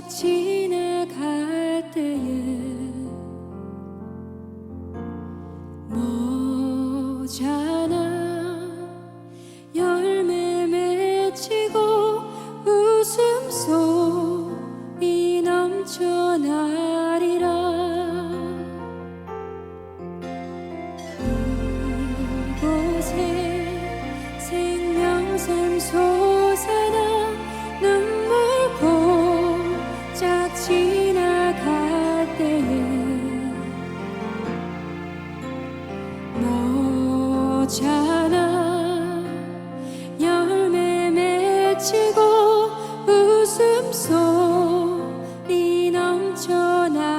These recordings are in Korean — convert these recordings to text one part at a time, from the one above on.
지나갈 때에 모자나 열매 맺히고 웃음소리 넘쳐나리라. 그곳에 생명샘 솟아나 눈물 고짝 지나갈 때에 모자라 열매 맺히고 웃음소리 넘쳐나리라.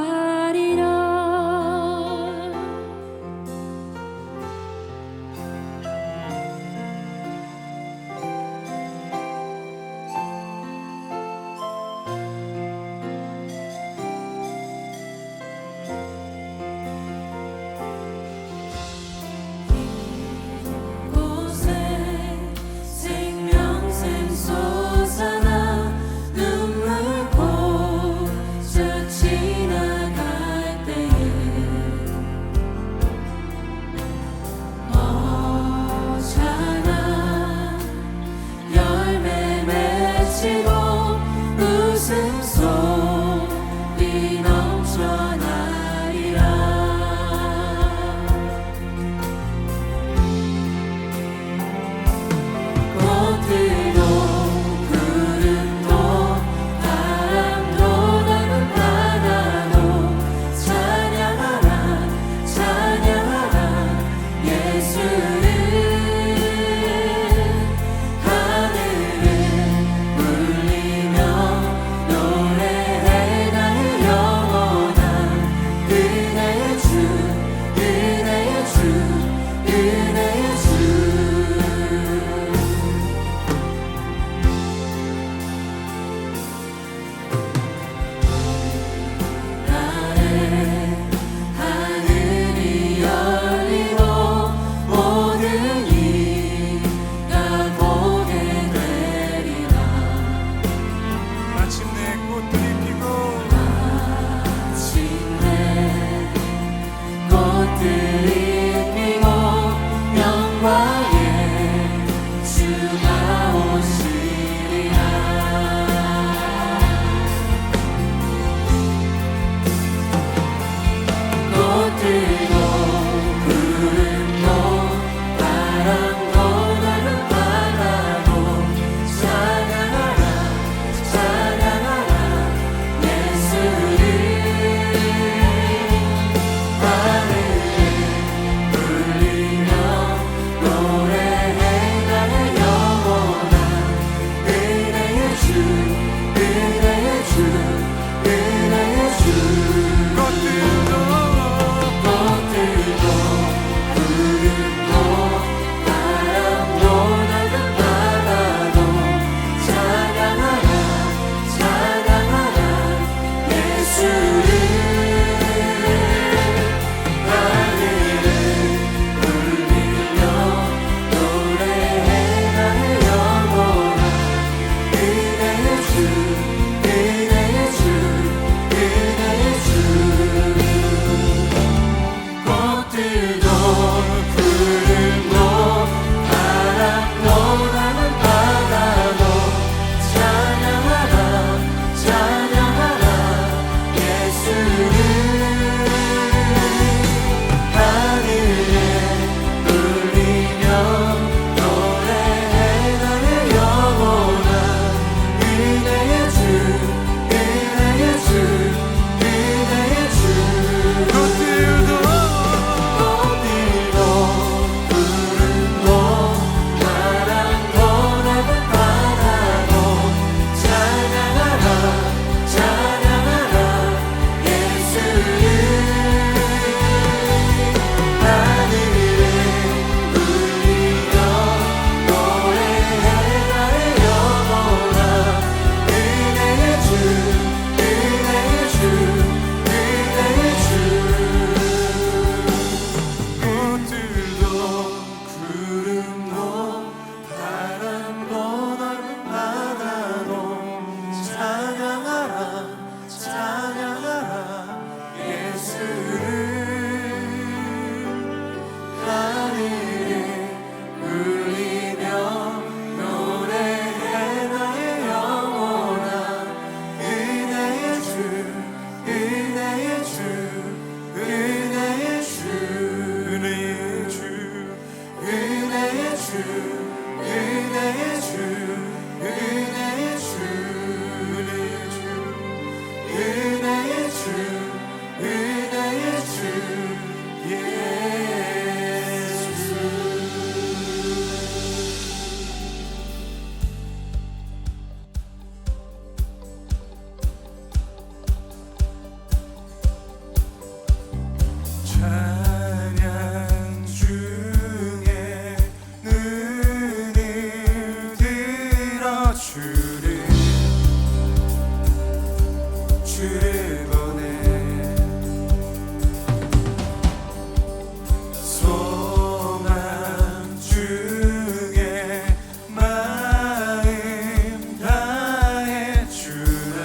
주를 보내 소망 중에 마음 다해 주는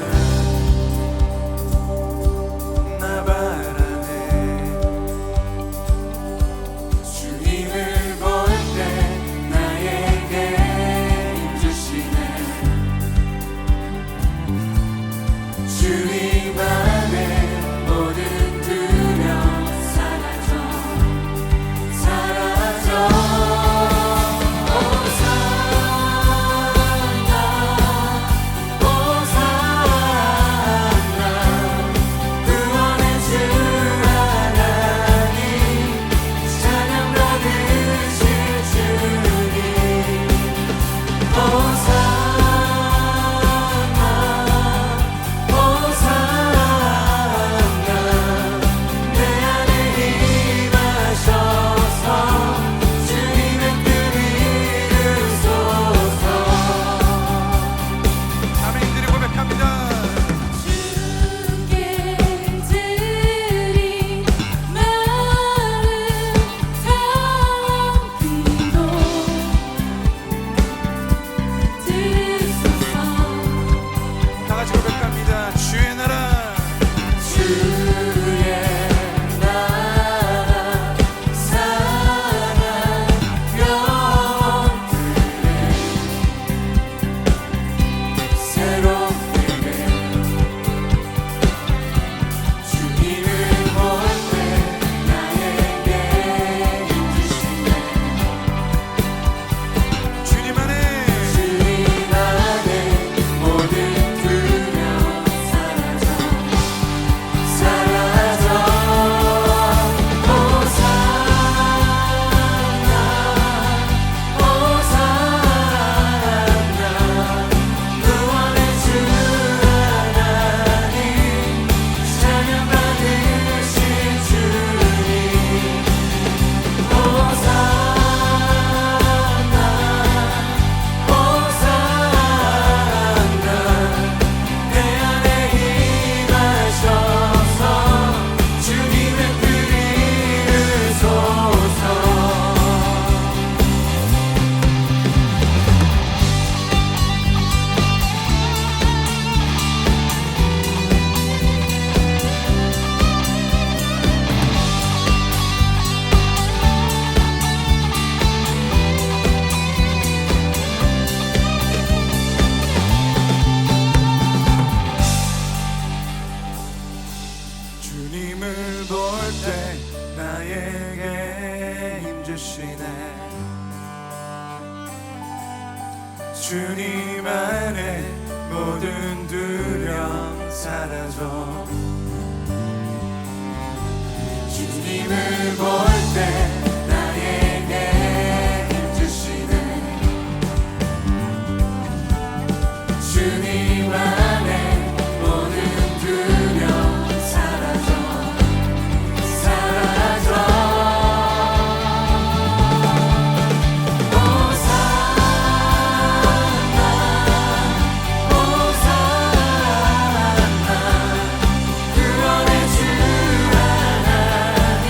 나 바라네 주님을 볼 때 나에게 힘주시네 주님 안에 모든 두려움 사라져 호산나 구원의 주 하나님 찬양 받으실 주님 내 안에 임하셔서 주님의 뜻 이루소서 아멘들이 고백합니다 주께 드린 마음 담기도 드소서 다 같이 고백합니다 주의 나라 주의 나라 사랑 영원들에 새롭게 주님을 볼 때 나에게 힘주시네 주님 안에 모든 두려움 사라져 호산나 구원의 주 하나님 찬양 받으실 주님 호산나 내 안에 임하셔서 주님의 뜻 이루소서 주님을 볼 때 나에게 힘주시네 주님 안에 모든 두려움 사라져 주님을 볼 때 나에게 힘주시네 주님 안에 모든 두려움 사라져 호산나 구원의 주 하나님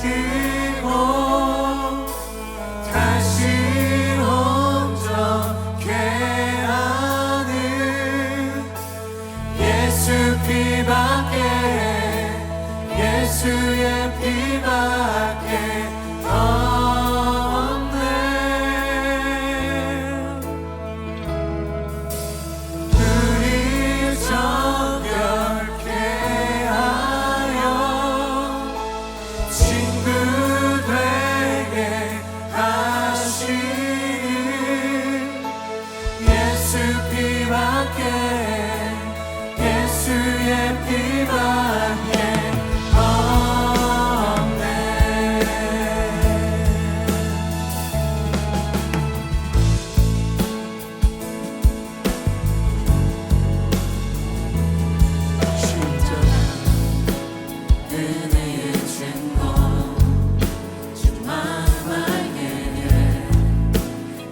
지키고 다시 온전케 하는 예수 피밖에 예수의 피밖에 없네. 우리 정결케 하여 친구 되게 하시는 예수 피밖에 예수의 피밖에 없네. 십자가 은혜의 증거 주만 알게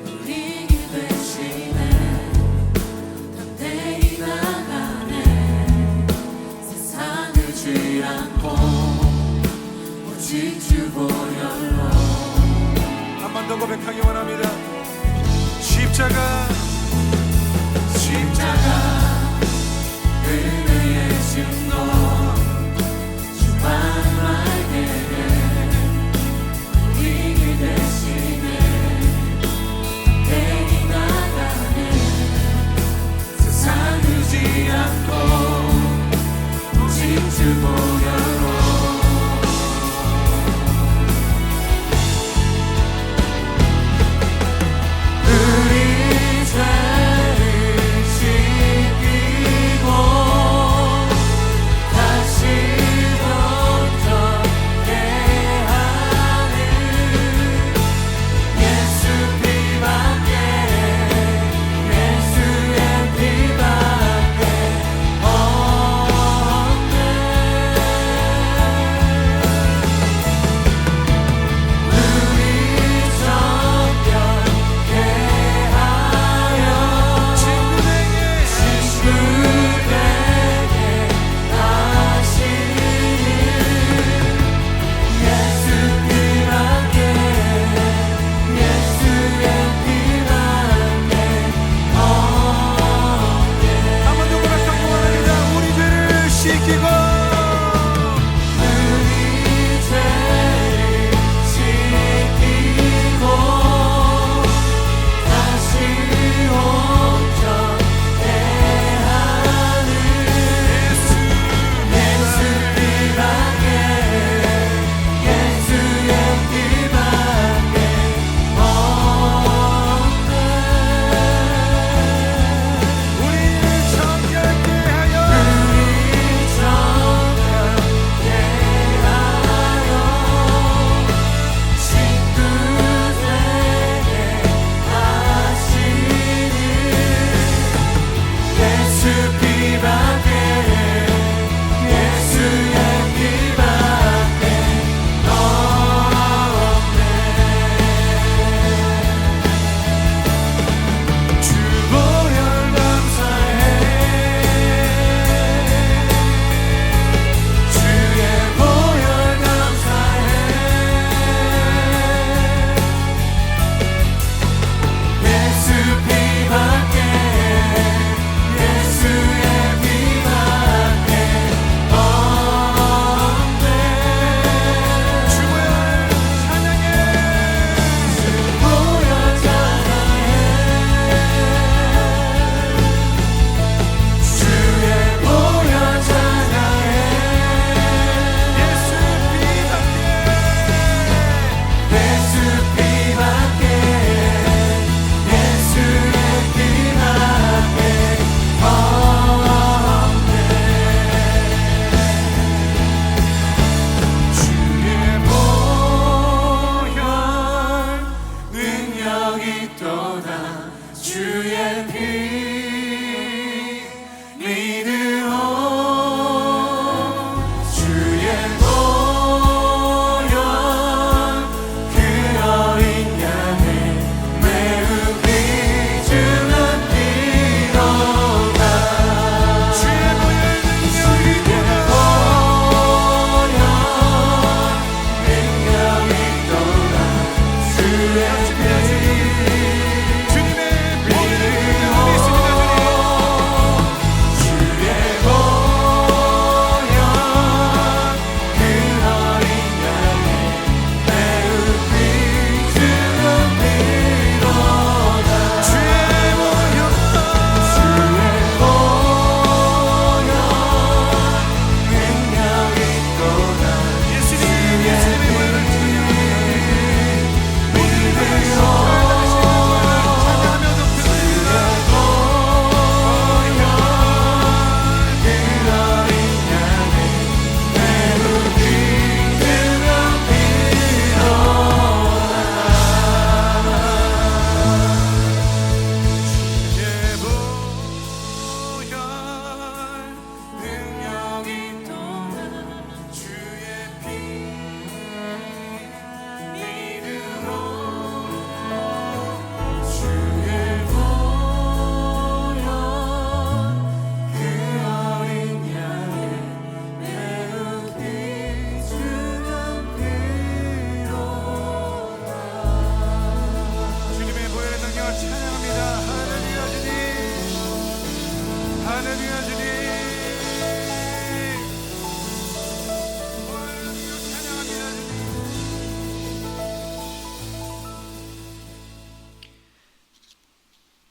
우리 대신에 덕대이 나가네. 세상을 지 않고 오직 주 보혈로 한 번 더 고백하기 원합니다. 십자가 은혜의 증거 주만 알게 우리 대신에 덕대이 나가네. 세상을 지 않고 오직 주 보혈로 우리 죄를 씻기고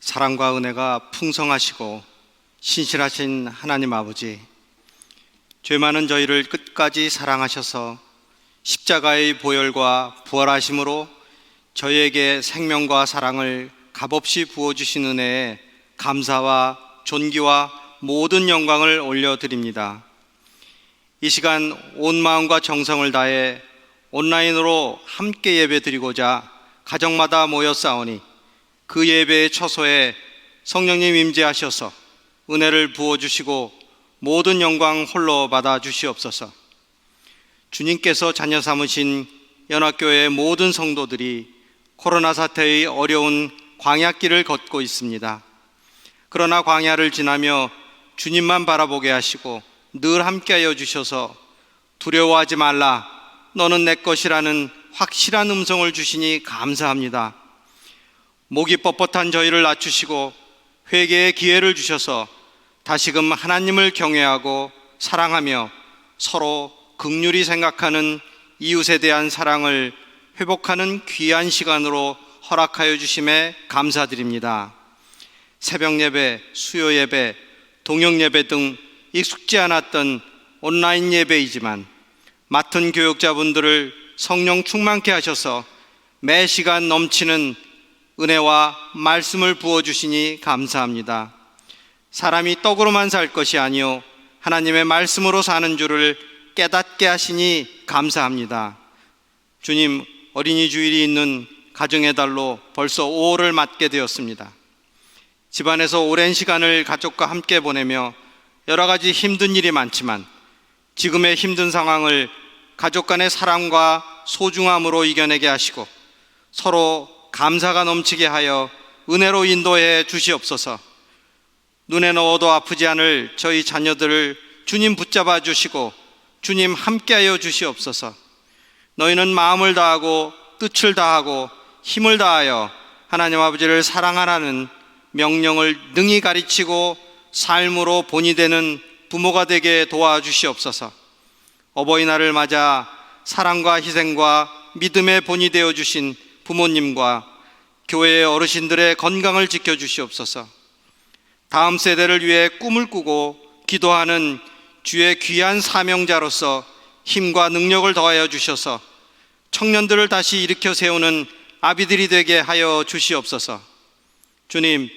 사랑과 은혜가 풍성하시고 신실하신 하나님 아버지, 죄 많은 저희를 끝까지 사랑하셔서 십자가의 보혈과 부활하심으로 저희에게 생명과 사랑을 값없이 부어주신 은혜에 감사와 존귀와 모든 영광을 올려드립니다. 이 시간 온 마음과 정성을 다해 온라인으로 함께 예배드리고자 가정마다 모여 싸우니 그 예배의 처소에 성령님 임재하셔서 은혜를 부어주시고 모든 영광 홀로 받아 주시옵소서. 주님께서 자녀 삼으신 연합교회의 모든 성도들이 코로나 사태의 어려운 광야길을 걷고 있습니다. 그러나 광야를 지나며 주님만 바라보게 하시고 늘 함께하여 주셔서 두려워하지 말라, 너는 내 것이라는 확실한 음성을 주시니 감사합니다. 목이 뻣뻣한 저희를 낮추시고 회개의 기회를 주셔서 다시금 하나님을 경외하고 사랑하며 서로 긍휼히 생각하는 이웃에 대한 사랑을 회복하는 귀한 시간으로 허락하여 주심에 감사드립니다. 새벽 예배, 수요 예배, 동역 예배 등 익숙지 않았던 온라인 예배이지만 맡은 교육자분들을 성령 충만케 하셔서 매 시간 넘치는 은혜와 말씀을 부어주시니 감사합니다. 사람이 떡으로만 살 것이 아니요 하나님의 말씀으로 사는 줄을 깨닫게 하시니 감사합니다. 주님, 어린이 주일이 있는 가정의 달로 벌써 5월을 맞게 되었습니다. 집안에서 오랜 시간을 가족과 함께 보내며 여러 가지 힘든 일이 많지만 지금의 힘든 상황을 가족 간의 사랑과 소중함으로 이겨내게 하시고 서로 감사가 넘치게 하여 은혜로 인도해 주시옵소서. 눈에 넣어도 아프지 않을 저희 자녀들을 주님 붙잡아 주시고 주님 함께하여 주시옵소서. 너희는 마음을 다하고 뜻을 다하고 힘을 다하여 하나님 아버지를 사랑하라는 명령을 능히 가르치고 삶으로 본이 되는 부모가 되게 도와주시옵소서. 어버이날을 맞아 사랑과 희생과 믿음의 본이 되어 주신 부모님과 교회의 어르신들의 건강을 지켜주시옵소서. 다음 세대를 위해 꿈을 꾸고 기도하는 주의 귀한 사명자로서 힘과 능력을 더하여 주셔서 청년들을 다시 일으켜 세우는 아비들이 되게 하여 주시옵소서. 주님,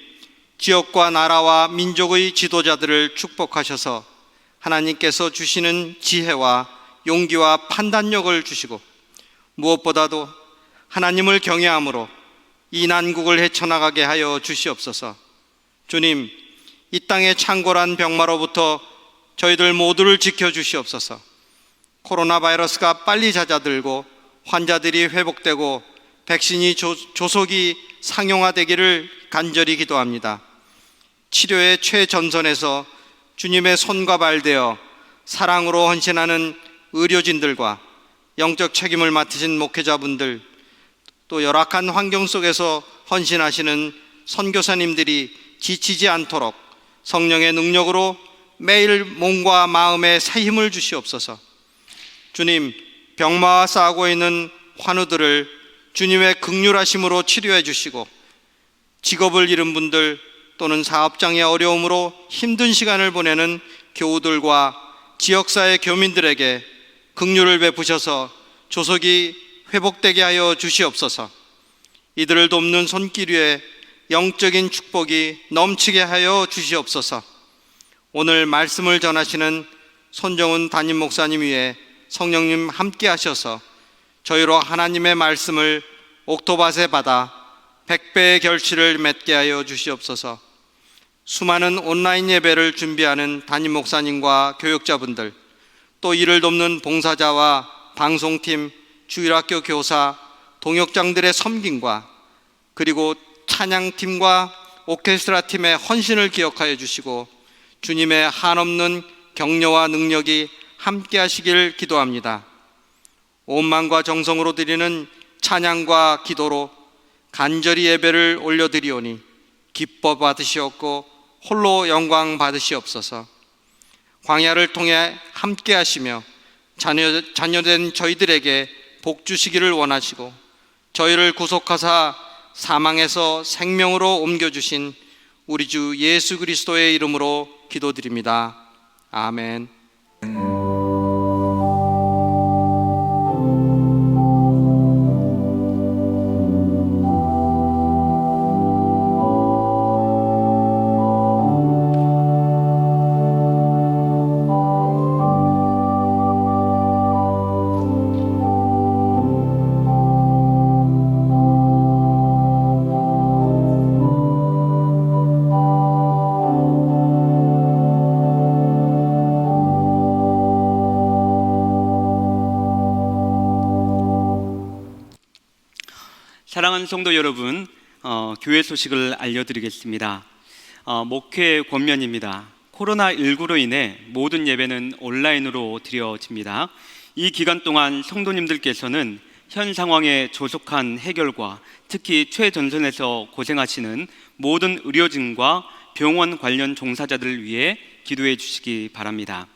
지역과 나라와 민족의 지도자들을 축복하셔서 하나님께서 주시는 지혜와 용기와 판단력을 주시고 무엇보다도 하나님을 경외함으로 이 난국을 헤쳐나가게 하여 주시옵소서. 주님, 이 땅의 창궐한 병마로부터 저희들 모두를 지켜주시옵소서. 코로나 바이러스가 빨리 잦아들고 환자들이 회복되고 백신이 조속히 상용화되기를 간절히 기도합니다. 치료의 최전선에서 주님의 손과 발 되어 사랑으로 헌신하는 의료진들과 영적 책임을 맡으신 목회자분들, 또 열악한 환경 속에서 헌신하시는 선교사님들이 지치지 않도록 성령의 능력으로 매일 몸과 마음에 새 힘을 주시옵소서. 주님, 병마와 싸우고 있는 환우들을 주님의 긍휼하심으로 치료해 주시고 직업을 잃은 분들 또는 사업장의 어려움으로 힘든 시간을 보내는 교우들과 지역사회 교민들에게 긍휼을 베푸셔서 조속히 회복되게 하여 주시옵소서. 이들을 돕는 손길 위에 영적인 축복이 넘치게 하여 주시옵소서. 오늘 말씀을 전하시는 손정훈 담임 목사님 위에 성령님 함께 하셔서 저희로 하나님의 말씀을 옥토밭에 받아 100배의 결실을 맺게 하여 주시옵소서. 수많은 온라인 예배를 준비하는 담임 목사님과 교육자분들, 또 이를 돕는 봉사자와 방송팀, 주일학교 교사, 동역장들의 섬김과 그리고 찬양팀과 오케스트라 팀의 헌신을 기억하여 주시고 주님의 한없는 격려와 능력이 함께 하시길 기도합니다. 온 마음과 정성으로 드리는 찬양과 기도로 간절히 예배를 올려드리오니 기뻐 받으시옵고 홀로 영광 받으시옵소서. 광야를 통해 함께 하시며 자녀된 저희들에게 복 주시기를 원하시고 저희를 구속하사 사망에서 생명으로 옮겨주신 우리 주 예수 그리스도의 이름으로 기도드립니다. 아멘. 사랑하는 성도 여러분, 교회 소식을 알려드리겠습니다. 목회 권면입니다. 코로나19로 인해 모든 예배는 온라인으로 드려집니다. 이 기간 동안 성도님들께서는 현 상황의 조속한 해결과 특히 최전선에서 고생하시는 모든 의료진과 병원 관련 종사자들을 위해 기도해 주시기 바랍니다.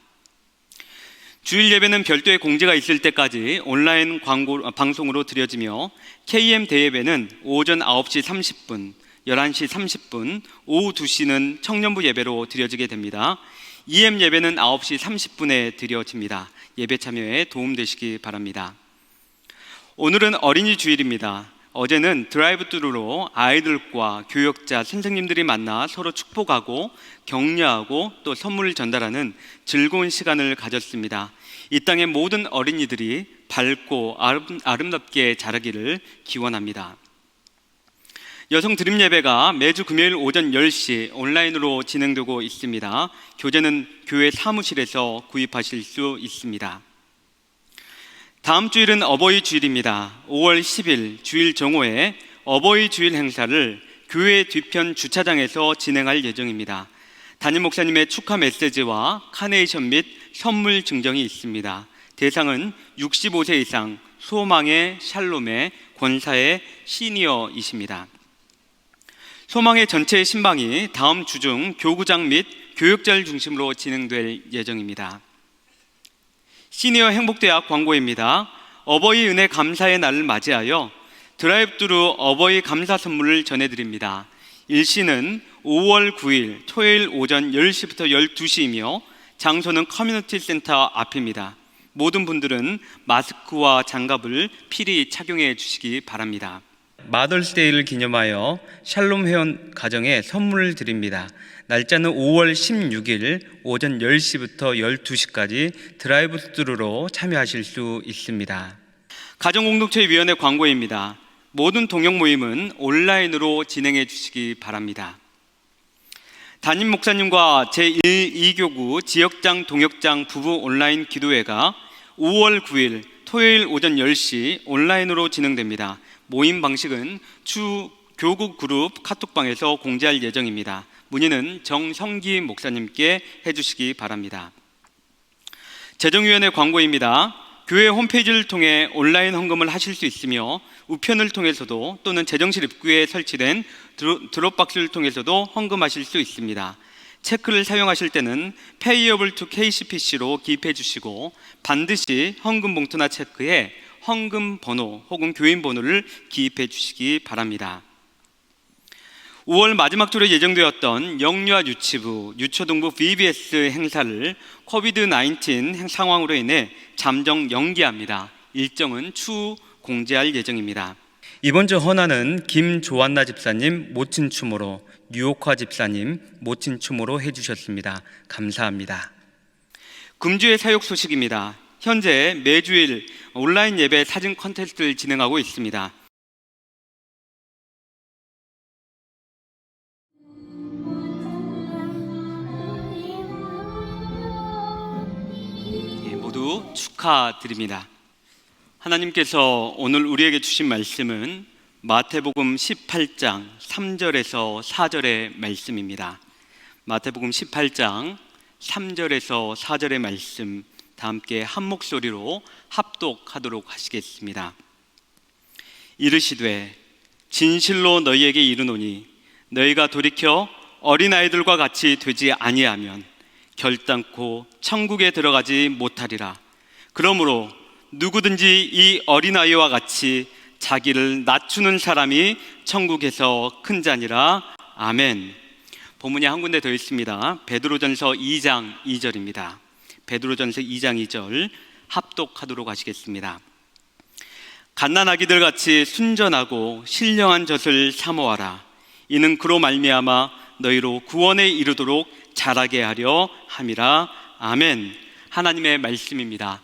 주일 예배는 별도의 공지가 있을 때까지 온라인 방송으로 드려지며 KM 대예배는 오전 9시 30분, 11시 30분, 오후 2시는 청년부 예배로 드려지게 됩니다. EM 예배는 9시 30분에 드려집니다. 예배 참여에 도움되시기 바랍니다. 오늘은 어린이 주일입니다. 어제는 드라이브스루로 아이들과 교역자, 선생님들이 만나 서로 축복하고 격려하고 또 선물을 전달하는 즐거운 시간을 가졌습니다. 이 땅의 모든 어린이들이 밝고 아름답게 자라기를 기원합니다. 여성 드림 예배가 매주 금요일 오전 10시 온라인으로 진행되고 있습니다. 교재는 교회 사무실에서 구입하실 수 있습니다. 다음 주일은 어버이 주일입니다. 5월 10일 주일 정오에 어버이 주일 행사를 교회 뒤편 주차장에서 진행할 예정입니다. 담임 목사님의 축하 메시지와 카네이션 및 선물 증정이 있습니다. 대상은 65세 이상 소망의 샬롬의 권사의 시니어이십니다. 소망의 전체 신방이 다음 주 중 교구장 및 교역자를 중심으로 진행될 예정입니다. 시니어 행복대학 광고입니다. 어버이 은혜 감사의 날을 맞이하여 드라이브스루 어버이 감사 선물을 전해드립니다. 일시는 5월 9일 토요일 오전 10시부터 12시이며 장소는 커뮤니티 센터 앞입니다. 모든 분들은 마스크와 장갑을 필히 착용해 주시기 바랍니다. 마더스데이를 기념하여 샬롬 회원 가정에 선물을 드립니다. 날짜는 5월 16일 오전 10시부터 12시까지 드라이브스루로 참여하실 수 있습니다. 가정공동체위원회 광고입니다. 모든 동역 모임은 온라인으로 진행해 주시기 바랍니다. 담임 목사님과 제1-2교구 지역장 동역장 부부 온라인 기도회가 5월 9일 토요일 오전 10시 온라인으로 진행됩니다. 모임 방식은 추 교구 그룹 카톡방에서 공지할 예정입니다. 문의는 정성기 목사님께 해주시기 바랍니다. 재정위원회 광고입니다. 교회 홈페이지를 통해 온라인 헌금을 하실 수 있으며 우편을 통해서도 또는 재정실 입구에 설치된 드롭박스를 통해서도 헌금하실 수 있습니다. 체크를 사용하실 때는 Payable to KCPC로 기입해 주시고 반드시 헌금 봉투나 체크에 헌금 번호 혹은 교인 번호를 기입해 주시기 바랍니다. 5월 마지막 주로 예정되었던 영유아 유치부, 유초등부 VBS 행사를 코비드-19 상황으로 인해 잠정 연기합니다. 일정은 추후 공지할 예정입니다. 이번 주 헌화는 김조한나 집사님 모친 추모로, 유옥화 집사님 모친 추모로 해주셨습니다. 감사합니다. 금주의 사역 소식입니다. 현재 매주일 온라인 예배 사진 콘테스트를 진행하고 있습니다. 모두 축하드립니다. 하나님께서 오늘 우리에게 주신 말씀은 마태복음 18장 3절에서 4절의 말씀입니다. 마태복음 18장 3절에서 4절의 말씀 다 함께 한 목소리로 합독하도록 하시겠습니다. 이르시되 진실로 너희에게 이르노니 너희가 돌이켜 어린아이들과 같이 되지 아니하면 결단코 천국에 들어가지 못하리라. 그러므로 누구든지 이 어린아이와 같이 자기를 낮추는 사람이 천국에서 큰 자니라. 아멘. 본문이 한 군데 더 있습니다. 베드로전서 2장 2절입니다. 베드로전서 2장 2절 합독하도록 하시겠습니다. 갓난아기들 같이 순전하고 신령한 젖을 사모하라. 이는 그로 말미암아 너희로 구원에 이르도록 자라게 하려 함이라. 아멘. 하나님의 말씀입니다.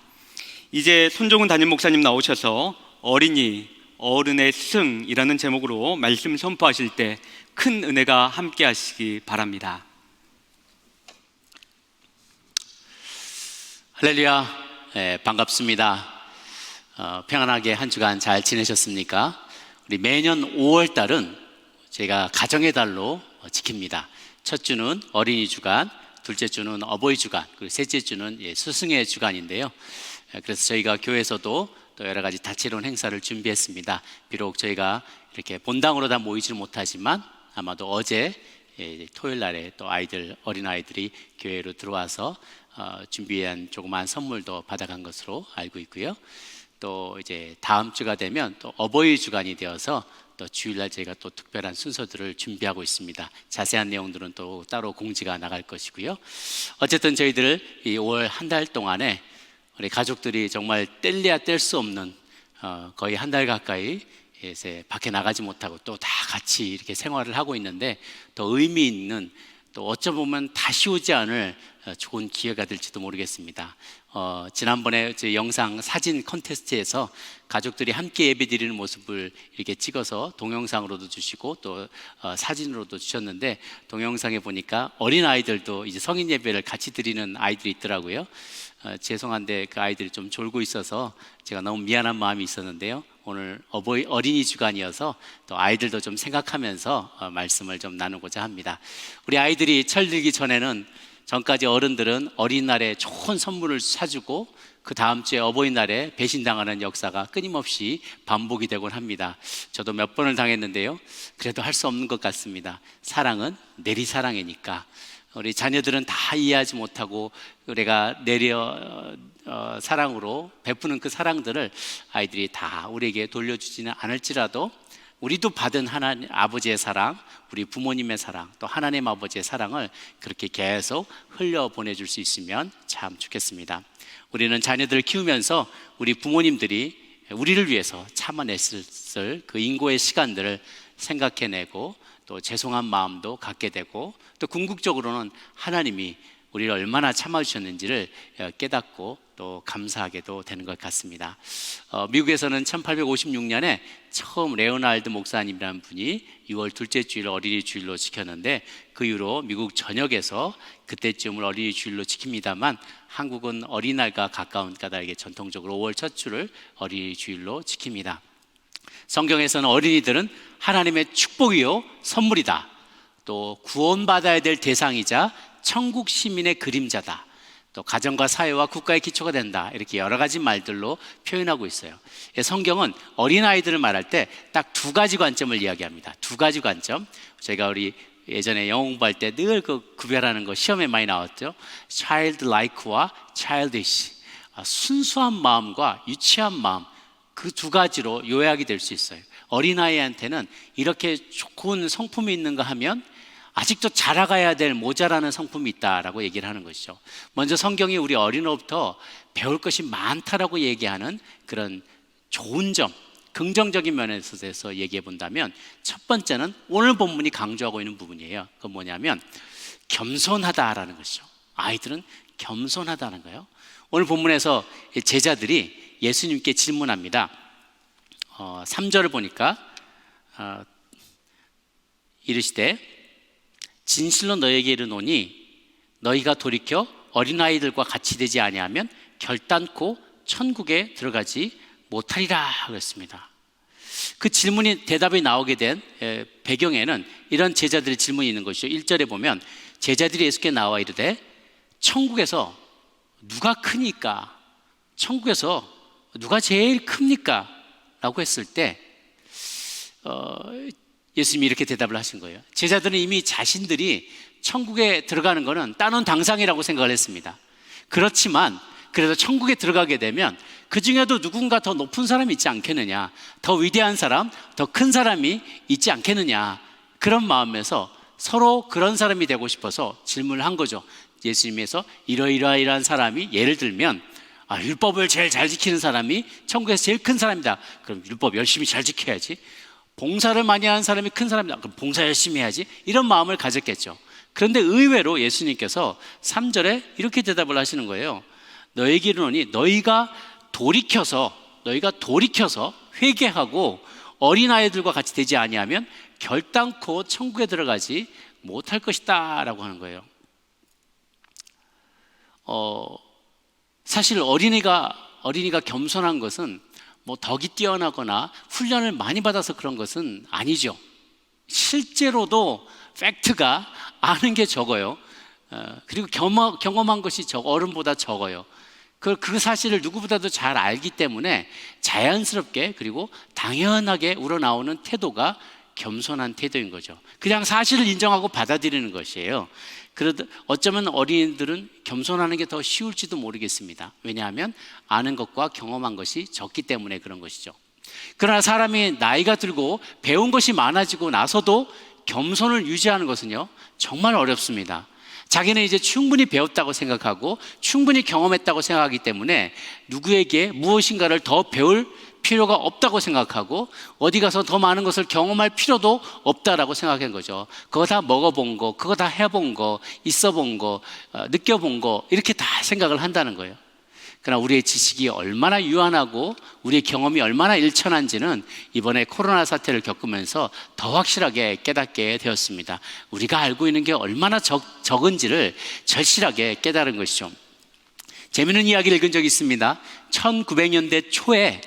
이제 손종훈 담임 목사님 나오셔서 어린이, 어른의 승이라는 제목으로 말씀 선포하실 때 큰 은혜가 함께 하시기 바랍니다. 할렐루야. 반갑습니다. 평안하게 한 주간 잘 지내셨습니까? 우리 매년 5월 달은 제가 가정의 달로 지킵니다. 첫 주는 어린이 주간, 둘째 주는 어버이 주간, 그리고 셋째 주는 스승의 주간인데요. 그래서 저희가 교회에서도 또 여러 가지 다채로운 행사를 준비했습니다. 비록 저희가 이렇게 본당으로 다 모이지는 못하지만 아마도 어제 토요일 날에 또 어린아이들이 교회로 들어와서 준비한 조그마한 선물도 받아간 것으로 알고 있고요. 또 이제 다음 주가 되면 또 어버이 주간이 되어서 또 주일날 저희가 또 특별한 순서들을 준비하고 있습니다. 자세한 내용들은 또 따로 공지가 나갈 것이고요. 어쨌든 저희들 이 5월 한 달 동안에 우리 가족들이 정말 뗄래야 뗄 수 없는 거의 한 달 가까이 이제 밖에 나가지 못하고 또 다 같이 이렇게 생활을 하고 있는데 더 의미 있는, 또 어쩌면 다시 오지 않을 좋은 기회가 될지도 모르겠습니다. 지난번에 제 영상 사진 콘테스트에서 가족들이 함께 예배드리는 모습을 이렇게 찍어서 동영상으로도 주시고 또 사진으로도 주셨는데, 동영상에 보니까 어린 아이들도 이제 성인 예배를 같이 드리는 아이들이 있더라고요. 죄송한데 그 아이들이 좀 졸고 있어서 제가 너무 미안한 마음이 있었는데요. 오늘 어린이 주간이어서 또 아이들도 좀 생각하면서 말씀을 좀 나누고자 합니다. 우리 아이들이 철들기 전까지 어른들은 어린날에 좋은 선물을 사주고 그 다음 주에 어버이날에 배신당하는 역사가 끊임없이 반복이 되곤 합니다. 저도 몇 번을 당했는데요. 그래도 할 수 없는 것 같습니다. 사랑은 내리사랑이니까 우리 자녀들은 다 이해하지 못하고 우리가 사랑으로 베푸는 그 사랑들을 아이들이 다 우리에게 돌려주지는 않을지라도 우리도 받은 하나님 아버지의 사랑, 우리 부모님의 사랑, 또 하나님 아버지의 사랑을 그렇게 계속 흘려보내줄 수 있으면 참 좋겠습니다. 우리는 자녀들을 키우면서 우리 부모님들이 우리를 위해서 참아냈을 그 인고의 시간들을 생각해내고 또 죄송한 마음도 갖게 되고, 또 궁극적으로는 하나님이 우리를 얼마나 참아주셨는지를 깨닫고 또 감사하게도 되는 것 같습니다. 미국에서는 1856년에 처음 레오날드 목사님이라는 분이 6월 둘째 주일 어린이 주일로 지켰는데, 그 이후로 미국 전역에서 그때쯤을 어린이 주일로 지킵니다만 한국은 어린이날과 가까운 까닭에 전통적으로 5월 첫 주를 어린이 주일로 지킵니다. 성경에서는 어린이들은 하나님의 축복이요 선물이다, 또 구원받아야 될 대상이자 천국 시민의 그림자다, 또 가정과 사회와 국가의 기초가 된다, 이렇게 여러 가지 말들로 표현하고 있어요. 성경은 어린아이들을 말할 때 딱 두 가지 관점을 이야기합니다. 두 가지 관점. 저희가 우리 예전에 영어 공부할 때 늘 그 구별하는 거 시험에 많이 나왔죠. childlike와 childish, 순수한 마음과 유치한 마음, 그 두 가지로 요약이 될 수 있어요. 어린아이한테는 이렇게 좋은 성품이 있는가 하면 아직도 자라가야 될 모자라는 성품이 있다라고 얘기를 하는 것이죠. 먼저 성경이 우리 어린애부터 배울 것이 많다라고 얘기하는 그런 좋은 점, 긍정적인 면에서 얘기해 본다면, 첫 번째는 오늘 본문이 강조하고 있는 부분이에요. 그건 뭐냐면 겸손하다라는 것이죠. 아이들은 겸손하다는 거예요. 오늘 본문에서 제자들이 예수님께 질문합니다. 3절을 보니까 이르시되 진실로 너희에게 이르노니 너희가 돌이켜 어린아이들과 같이 되지 아니하면 결단코 천국에 들어가지 못하리라 그랬습니다. 그 질문이 대답이 나오게 된 배경에는 이런 제자들의 질문이 있는 것이죠. 1절에 보면 제자들이 예수께 나와 이르되 천국에서 누가 크니까, 천국에서 누가 제일 큽니까? 라고 했을 때 예수님이 이렇게 대답을 하신 거예요. 제자들은 이미 자신들이 천국에 들어가는 것은 따놓은 당상이라고 생각을 했습니다. 그렇지만 그래서 천국에 들어가게 되면 그 중에도 누군가 더 높은 사람이 있지 않겠느냐, 더 위대한 사람, 더 큰 사람이 있지 않겠느냐, 그런 마음에서 서로 그런 사람이 되고 싶어서 질문을 한 거죠. 예수님께서 이러이러한 사람이, 예를 들면 율법을 제일 잘 지키는 사람이 천국에서 제일 큰 사람이다. 그럼 율법 열심히 잘 지켜야지. 봉사를 많이 하는 사람이 큰 사람이다. 그럼 봉사 열심히 해야지. 이런 마음을 가졌겠죠. 그런데 의외로 예수님께서 3절에 이렇게 대답을 하시는 거예요. 너에게 이르노니 너희가 돌이켜서 회개하고 어린아이들과 같이 되지 아니하면 결단코 천국에 들어가지 못할 것이다 라고 하는 거예요. 사실 어린이가 겸손한 것은 뭐 덕이 뛰어나거나 훈련을 많이 받아서 그런 것은 아니죠. 실제로도 팩트가 아는 게 적어요. 그리고 경험한 것이 어른보다 적어요. 그 사실을 누구보다도 잘 알기 때문에 자연스럽게 그리고 당연하게 우러나오는 태도가 겸손한 태도인 거죠. 그냥 사실을 인정하고 받아들이는 것이에요. 그러다 어쩌면 어린이들은 겸손하는 게 더 쉬울지도 모르겠습니다. 왜냐하면 아는 것과 경험한 것이 적기 때문에 그런 것이죠. 그러나 사람이 나이가 들고 배운 것이 많아지고 나서도 겸손을 유지하는 것은요, 정말 어렵습니다. 자기는 이제 충분히 배웠다고 생각하고 충분히 경험했다고 생각하기 때문에 누구에게 무엇인가를 더 배울 필요가 없다고 생각하고 어디 가서 더 많은 것을 경험할 필요도 없다라고 생각한 거죠. 그거 다 먹어본 거, 그거 다 해본 거, 있어본 거, 느껴본 거, 이렇게 다 생각을 한다는 거예요. 그러나 우리의 지식이 얼마나 유한하고 우리의 경험이 얼마나 일천한지는 이번에 코로나 사태를 겪으면서 더 확실하게 깨닫게 되었습니다. 우리가 알고 있는 게 얼마나 적은지를 절실하게 깨달은 것이죠. 재미있는 이야기를 읽은 적이 있습니다. 1900년대 초에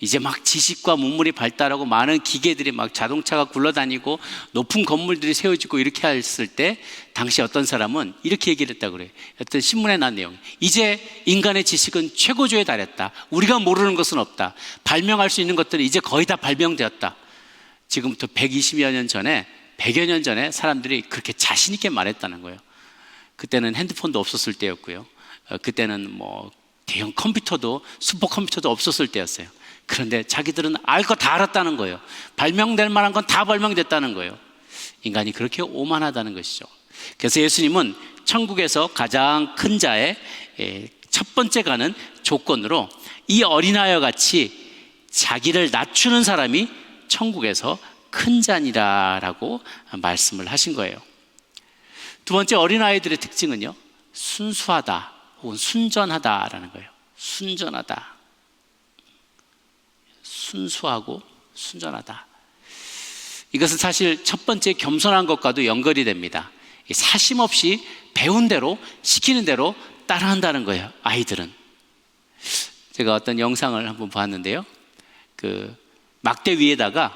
이제 막 지식과 문물이 발달하고 많은 기계들이 막 자동차가 굴러다니고 높은 건물들이 세워지고 이렇게 했을 때 당시 어떤 사람은 이렇게 얘기를 했다고 그래요. 어떤 신문에 난 내용. 이제 인간의 지식은 최고조에 달했다. 우리가 모르는 것은 없다. 발명할 수 있는 것들은 이제 거의 다 발명되었다. 지금부터 120여 년 전에 100여 년 전에 사람들이 그렇게 자신 있게 말했다는 거예요. 그때는 핸드폰도 없었을 때였고요. 그때는 뭐 대형 컴퓨터도 슈퍼컴퓨터도 없었을 때였어요. 그런데 자기들은 알 거 다 알았다는 거예요. 발명될 만한 건 다 발명됐다는 거예요. 인간이 그렇게 오만하다는 것이죠. 그래서 예수님은 천국에서 가장 큰 자의 첫 번째 가는 조건으로 이 어린아이와 같이 자기를 낮추는 사람이 천국에서 큰 자니라라고 말씀을 하신 거예요. 두 번째, 어린아이들의 특징은요, 순수하다 혹은 순전하다라는 거예요. 순전하다. 순수하고 순전하다. 이것은 사실 첫 번째 겸손한 것과도 연결이 됩니다. 사심 없이 배운 대로 시키는 대로 따라한다는 거예요. 아이들은. 제가 어떤 영상을 한번 봤는데요, 그 막대 위에다가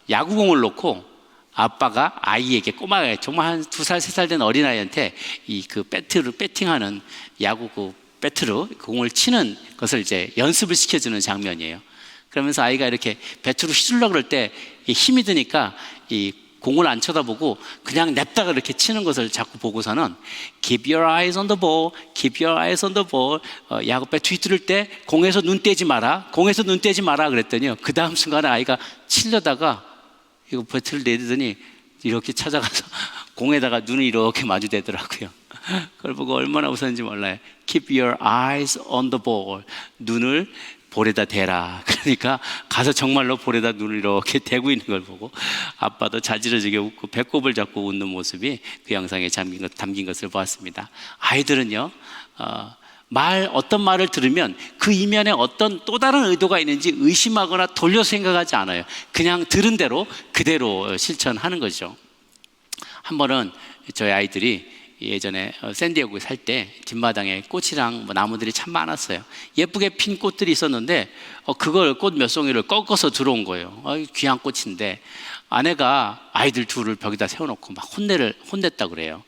야구공을 놓고 아빠가 아이에게, 꼬마에 정말 한 2살, 3살 된 어린아이한테 이 그 배트로 배팅하는 야구 그 배트로 공을 치는 것을 이제 연습을 시켜주는 장면이에요. 그러면서 아이가 이렇게 배트로 휘둘러 그럴 때 힘이 드니까 이 공을 안 쳐다보고 그냥 냅다가 이렇게 치는 것을 자꾸 보고서는 Keep your eyes on the ball, keep your eyes on the ball. 야구 배트 휘두를 때 공에서 눈 떼지 마라, 공에서 눈 떼지 마라 그랬더니요, 그 다음 순간에 아이가 치려다가 이거 배트를 내리더니 이렇게 찾아가서 공에다가 눈이 이렇게 마주대더라고요. 그걸 보고 얼마나 웃었는지 몰라요. Keep your eyes on the ball. 눈을 볼에다 대라. 그러니까 가서 정말로 볼에다 눈을 이렇게 대고 있는 걸 보고 아빠도 자지러지게 웃고 배꼽을 잡고 웃는 모습이 그 영상에 담긴 것을 보았습니다. 아이들은요, 어떤 말을 들으면 그 이면에 어떤 또 다른 의도가 있는지 의심하거나 돌려 생각하지 않아요. 그냥 들은 대로 그대로 실천하는 거죠. 한 번은 저희 아이들이 예전에 샌디에고에 살 때 뒷마당에 꽃이랑 뭐 나무들이 참 많았어요. 예쁘게 핀 꽃들이 있었는데 그걸 꽃 몇 송이를 꺾어서 들어온 거예요. 귀한 꽃인데 아내가 아이들 둘을 벽에다 세워놓고 막 혼냈다고 그래요.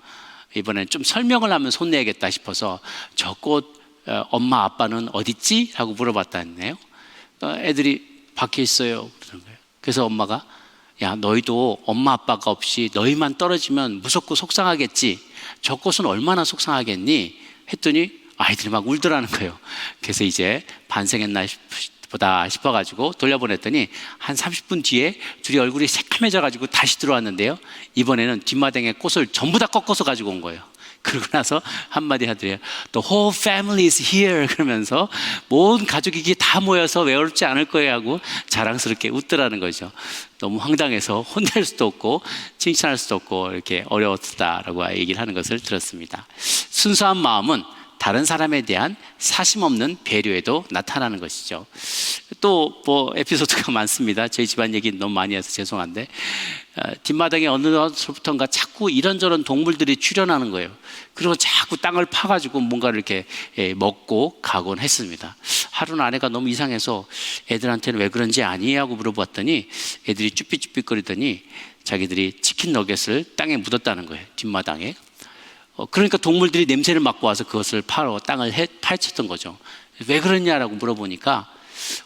이번엔 좀 설명을 하면서 혼내야겠다 싶어서 저 꽃 엄마 아빠는 어딨지? 라고 물어봤다네요. 애들이 밖에 있어요 그러는 거예요. 그래서 엄마가 야, 너희도 엄마 아빠가 없이 너희만 떨어지면 무섭고 속상하겠지. 저 꽃은 얼마나 속상하겠니? 했더니 아이들이 막 울더라는 거예요. 그래서 이제 반성했나 보다 싶어가지고 돌려보냈더니 한 30분 뒤에 둘이 얼굴이 새카매져가지고 다시 들어왔는데요. 이번에는 뒷마당에 꽃을 전부 다 꺾어서 가지고 온 거예요. 그러고 나서 한마디 하더래요. The whole family is here. 그러면서 온 가족이 이게 다 모여서 외롭지 않을 거예요 하고 자랑스럽게 웃더라는 거죠. 너무 황당해서 혼낼 수도 없고 칭찬할 수도 없고 이렇게 어려웠다라고 얘기를 하는 것을 들었습니다. 순수한 마음은 다른 사람에 대한 사심 없는 배려에도 나타나는 것이죠. 또 뭐 에피소드가 많습니다. 저희 집안 얘기 너무 많이 해서 죄송한데 뒷마당에 어느서부턴가 자꾸 이런저런 동물들이 출현하는 거예요. 그리고 자꾸 땅을 파가지고 뭔가를 이렇게 먹고 가곤 했습니다. 하루는 아내가 너무 이상해서 애들한테는 왜 그런지 아니? 하고 물어봤더니 애들이 쭈삣쭈삣거리더니 자기들이 치킨 너겟을 땅에 묻었다는 거예요. 뒷마당에. 그러니까 동물들이 냄새를 맡고 와서 그것을 파러 땅을 파헤쳤던 거죠. 왜 그러냐라고 물어보니까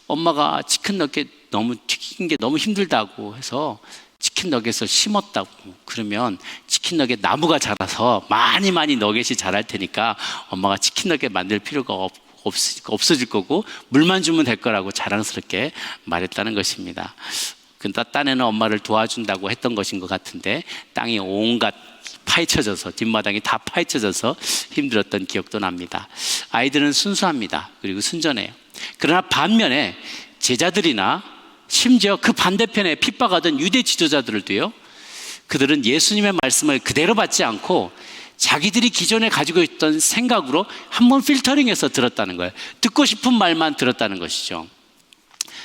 엄마가 치킨 너겟 너무 튀긴 게 너무 힘들다고 해서 치킨 너겟을 심었다고. 그러면 치킨 너겟 나무가 자라서 많이 너겟이 자랄 테니까 엄마가 치킨 너겟 만들 필요가 없어질 거고 물만 주면 될 거라고 자랑스럽게 말했다는 것입니다. 근데 딴에는 엄마를 도와준다고 했던 것인 것 같은데 땅이 온갖 파헤쳐져서 뒷마당이 다 파헤쳐져서 힘들었던 기억도 납니다. 아이들은 순수합니다. 그리고 순전해요. 그러나 반면에 제자들이나 심지어 그 반대편에 핍박하던 유대 지도자들도요, 그들은 예수님의 말씀을 그대로 받지 않고 자기들이 기존에 가지고 있던 생각으로 한번 필터링해서 들었다는 거예요. 듣고 싶은 말만 들었다는 것이죠.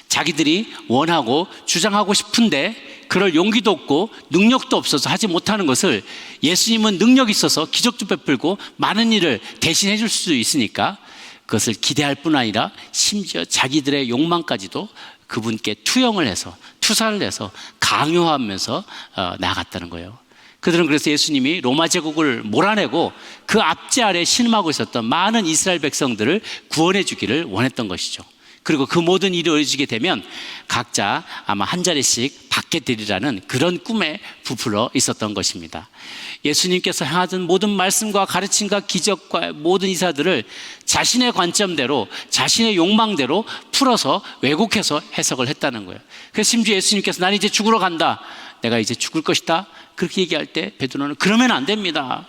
자기들이 원하고 주장하고 싶은데 그럴 용기도 없고 능력도 없어서 하지 못하는 것을 예수님은 능력이 있어서 기적도 베풀고 많은 일을 대신해 줄 수 있으니까 그것을 기대할 뿐 아니라 심지어 자기들의 욕망까지도 그분께 투영을 해서 투사를 해서 강요하면서 나아갔다는 거예요. 그들은 그래서 예수님이 로마 제국을 몰아내고 그 압제 아래 신음하고 있었던 많은 이스라엘 백성들을 구원해 주기를 원했던 것이죠. 그리고 그 모든 일이 이루어지게 되면 각자 아마 한 자리씩 받게 되리라는 그런 꿈에 부풀어 있었던 것입니다. 예수님께서 행하던 모든 말씀과 가르침과 기적과 모든 이사들을 자신의 관점대로 자신의 욕망대로 풀어서 왜곡해서 해석을 했다는 거예요. 그래서 심지어 예수님께서 난 이제 죽으러 간다, 내가 이제 죽을 것이다, 그렇게 얘기할 때 베드로는 그러면 안 됩니다.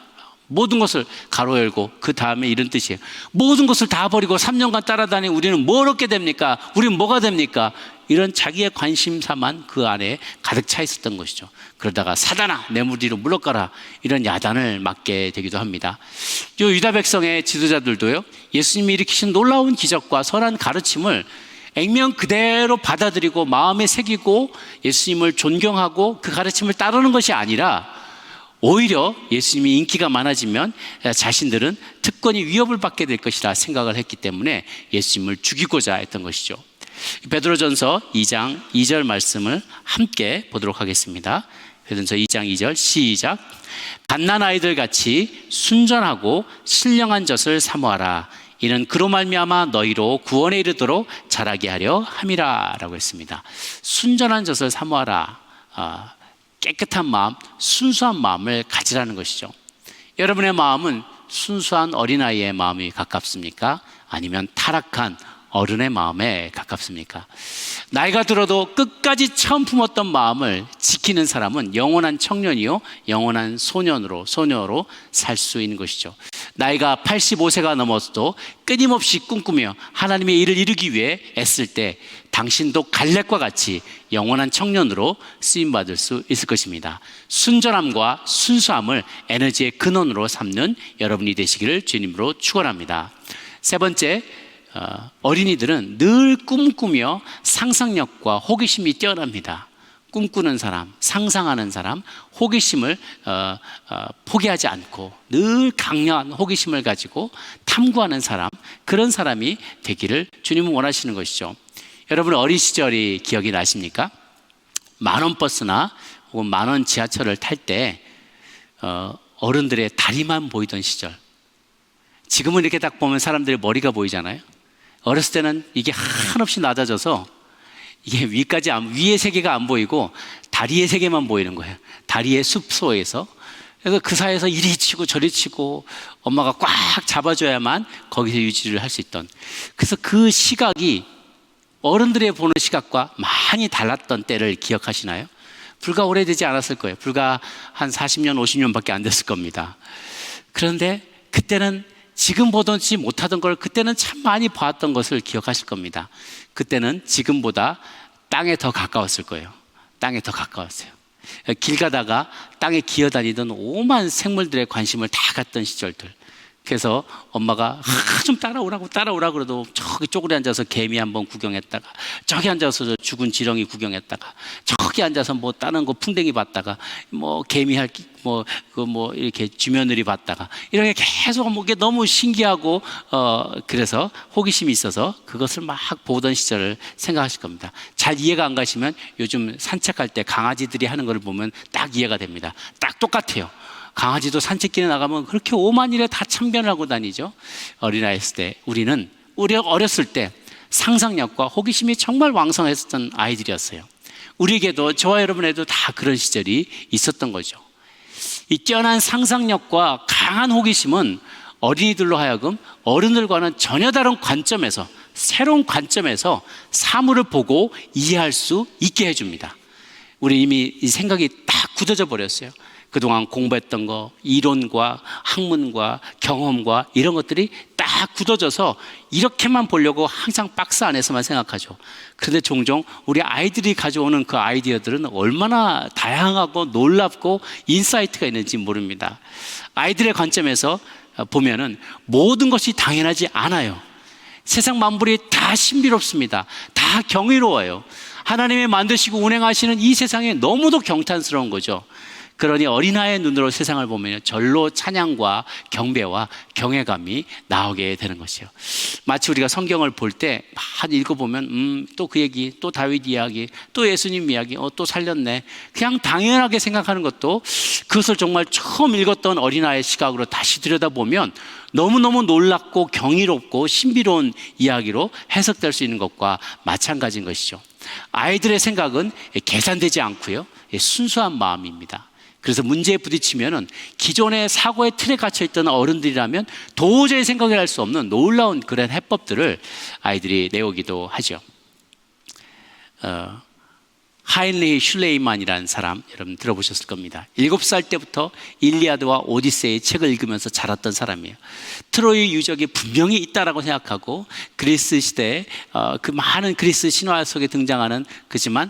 모든 것을 가로 열고 그 다음에 이런 뜻이에요. 모든 것을 다 버리고 3년간 따라다니는 우리는 뭘 얻게 됩니까? 우리는 뭐가 됩니까? 이런 자기의 관심사만 그 안에 가득 차 있었던 것이죠. 그러다가 사단아 내 무리로 물러가라, 이런 야단을 맞게 되기도 합니다. 이 유다 백성의 지도자들도요, 예수님이 일으키신 놀라운 기적과 선한 가르침을 액면 그대로 받아들이고 마음에 새기고 예수님을 존경하고 그 가르침을 따르는 것이 아니라 오히려 예수님이 인기가 많아지면 자신들은 특권이 위협을 받게 될 것이라 생각을 했기 때문에 예수님을 죽이고자 했던 것이죠. 베드로전서 2장 2절 말씀을 함께 보도록 하겠습니다. 베드로전서 2장 2절 시작. 갓난아이들 같이 순전하고 신령한 젖을 사모하라. 이는 그로 말미암아 너희로 구원에 이르도록 자라게 하려 함이라 라고 했습니다. 순전한 젖을 사모하라. 깨끗한 마음, 순수한 마음을 가지라는 것이죠. 여러분의 마음은 순수한 어린아이의 마음이 가깝습니까? 아니면 타락한 어른의 마음에 가깝습니까? 나이가 들어도 끝까지 처음 품었던 마음을 지키는 사람은 영원한 청년이요 영원한 소녀로 살 수 있는 것이죠. 나이가 85세가 넘어서도 끊임없이 꿈꾸며 하나님의 일을 이루기 위해 애쓸 때 당신도 갈렙과 같이 영원한 청년으로 쓰임받을 수 있을 것입니다. 순전함과 순수함을 에너지의 근원으로 삼는 여러분이 되시기를 주님으로 축원합니다. 세 번째, 어린이들은 늘 꿈꾸며 상상력과 호기심이 뛰어납니다. 꿈꾸는 사람, 상상하는 사람, 호기심을 포기하지 않고 늘 강력한 호기심을 가지고 탐구하는 사람, 그런 사람이 되기를 주님은 원하시는 것이죠. 여러분 어린 시절이 기억이 나십니까? 만원 버스나 혹은 만원 지하철을 탈 때 어른들의 다리만 보이던 시절. 지금은 이렇게 딱 보면 사람들의 머리가 보이잖아요. 어렸을 때는 이게 한없이 낮아져서 이게 위의 세계가 안 보이고 다리의 세계만 보이는 거예요. 다리의 숲소에서 그래서 그 사이에서 이리 치고 저리 치고 엄마가 꽉 잡아줘야만 거기서 유지를 할 수 있던, 그래서 그 시각이 어른들의 보는 시각과 많이 달랐던 때를 기억하시나요? 불과 오래되지 않았을 거예요. 불과 한 40년, 50년밖에 안 됐을 겁니다. 그런데 그때는 지금 보지 못하던 걸 그때는 참 많이 봤던 것을 기억하실 겁니다. 그때는 지금보다 땅에 더 가까웠을 거예요. 땅에 더 가까웠어요. 길 가다가 땅에 기어다니던 오만 생물들의 관심을 다 갖던 시절들. 그래서 엄마가 좀 따라오라고 그래도 저기 쪼그려 앉아서 개미 한번 구경했다가, 저기 앉아서 저 죽은 지렁이 구경했다가, 저기 앉아서 뭐 다른 거 풍뎅이 봤다가, 뭐 개미 뭐 이렇게 쥐며느리 봤다가, 이렇게 계속 뭐 이게 너무 신기하고 그래서 호기심이 있어서 그것을 막 보던 시절을 생각하실 겁니다. 잘 이해가 안 가시면 요즘 산책할 때 강아지들이 하는 걸 보면 딱 이해가 됩니다. 딱 똑같아요. 강아지도 산책길에 나가면 그렇게 오만일에 다 참변하고 다니죠. 어린아이였을 때 우리는 어렸을 때 상상력과 호기심이 정말 왕성했었던 아이들이었어요. 우리에게도, 저와 여러분에도 다 그런 시절이 있었던 거죠. 이 뛰어난 상상력과 강한 호기심은 어린이들로 하여금 어른들과는 전혀 다른 관점에서, 새로운 관점에서 사물을 보고 이해할 수 있게 해줍니다. 우리 이미 이 생각이 딱 굳어져 버렸어요. 그동안 공부했던 거, 이론과 학문과 경험과 이런 것들이 딱 굳어져서 이렇게만 보려고 항상 박스 안에서만 생각하죠. 그런데 종종 우리 아이들이 가져오는 그 아이디어들은 얼마나 다양하고 놀랍고 인사이트가 있는지 모릅니다. 아이들의 관점에서 보면은 모든 것이 당연하지 않아요. 세상 만물이 다 신비롭습니다. 다 경이로워요. 하나님이 만드시고 운행하시는 이 세상에 너무도 경탄스러운 거죠. 그러니 어린아이의 눈으로 세상을 보면 절로 찬양과 경배와 경외감이 나오게 되는 것이요. 마치 우리가 성경을 볼 때 한 읽어보면 또 그 얘기, 또 다윗 이야기, 또 예수님 이야기, 또 살렸네, 그냥 당연하게 생각하는 것도, 그것을 정말 처음 읽었던 어린아이의 시각으로 다시 들여다보면 너무너무 놀랍고 경이롭고 신비로운 이야기로 해석될 수 있는 것과 마찬가지인 것이죠. 아이들의 생각은 계산되지 않고요, 순수한 마음입니다. 그래서 문제에 부딪히면은 기존의 사고의 틀에 갇혀있던 어른들이라면 도저히 생각을 할 수 없는 놀라운 그런 해법들을 아이들이 내오기도 하죠. 하인리히 슐레이만이라는 사람, 여러분 들어보셨을 겁니다. 7살 때부터 일리아드와 오디세이 책을 읽으면서 자랐던 사람이에요. 트로이 유적이 분명히 있다라고 생각하고, 그리스 시대에 그 많은 그리스 신화 속에 등장하는, 그지만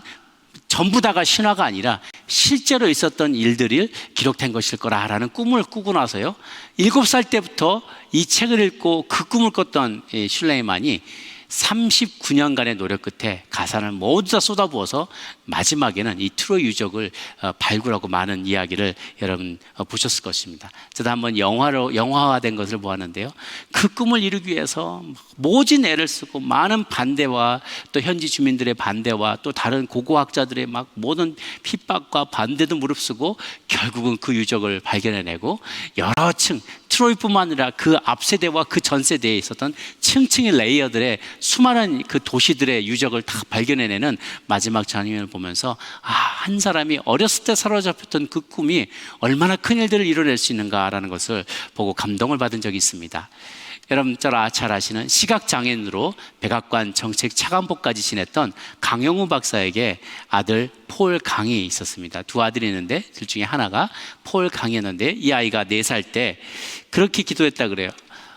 전부 다가 신화가 아니라 실제로 있었던 일들이 기록된 것일 거라는 꿈을 꾸고 나서요, 7살 때부터 이 책을 읽고 그 꿈을 꿨던 슐레이만이 39년간의 노력 끝에 가산을 모두 다 쏟아부어서 마지막에는 이 트로이 유적을 발굴하고 많은 이야기를 여러분 보셨을 것입니다. 저도 한번 영화화된 것을 보았는데요, 그 꿈을 이루기 위해서 모진 애를 쓰고 많은 반대와 또 현지 주민들의 반대와 또 다른 고고학자들의 막 모든 핍박과 반대도 무릅쓰고 결국은 그 유적을 발견해내고, 여러 층, 트로이뿐만 아니라 그 앞세대와 그 전세대에 있었던 층층의 레이어들의 수많은 그 도시들의 유적을 다 발견해내는 마지막 장면을 보면서, 한 사람이 어렸을 때 사로잡혔던 그 꿈이 얼마나 큰 일들을 이뤄낼 수 있는가라는 것을 보고 감동을 받은 적이 있습니다. 여러분 잘 아시는 시각장애인으로 백악관 정책 차관보까지 지냈던 강영우 박사에게 아들 폴 강이 있었습니다. 두 아들이 있는데 둘 중에 하나가 폴 강이었는데, 이 아이가 4살 때 그렇게 기도했다 그래요.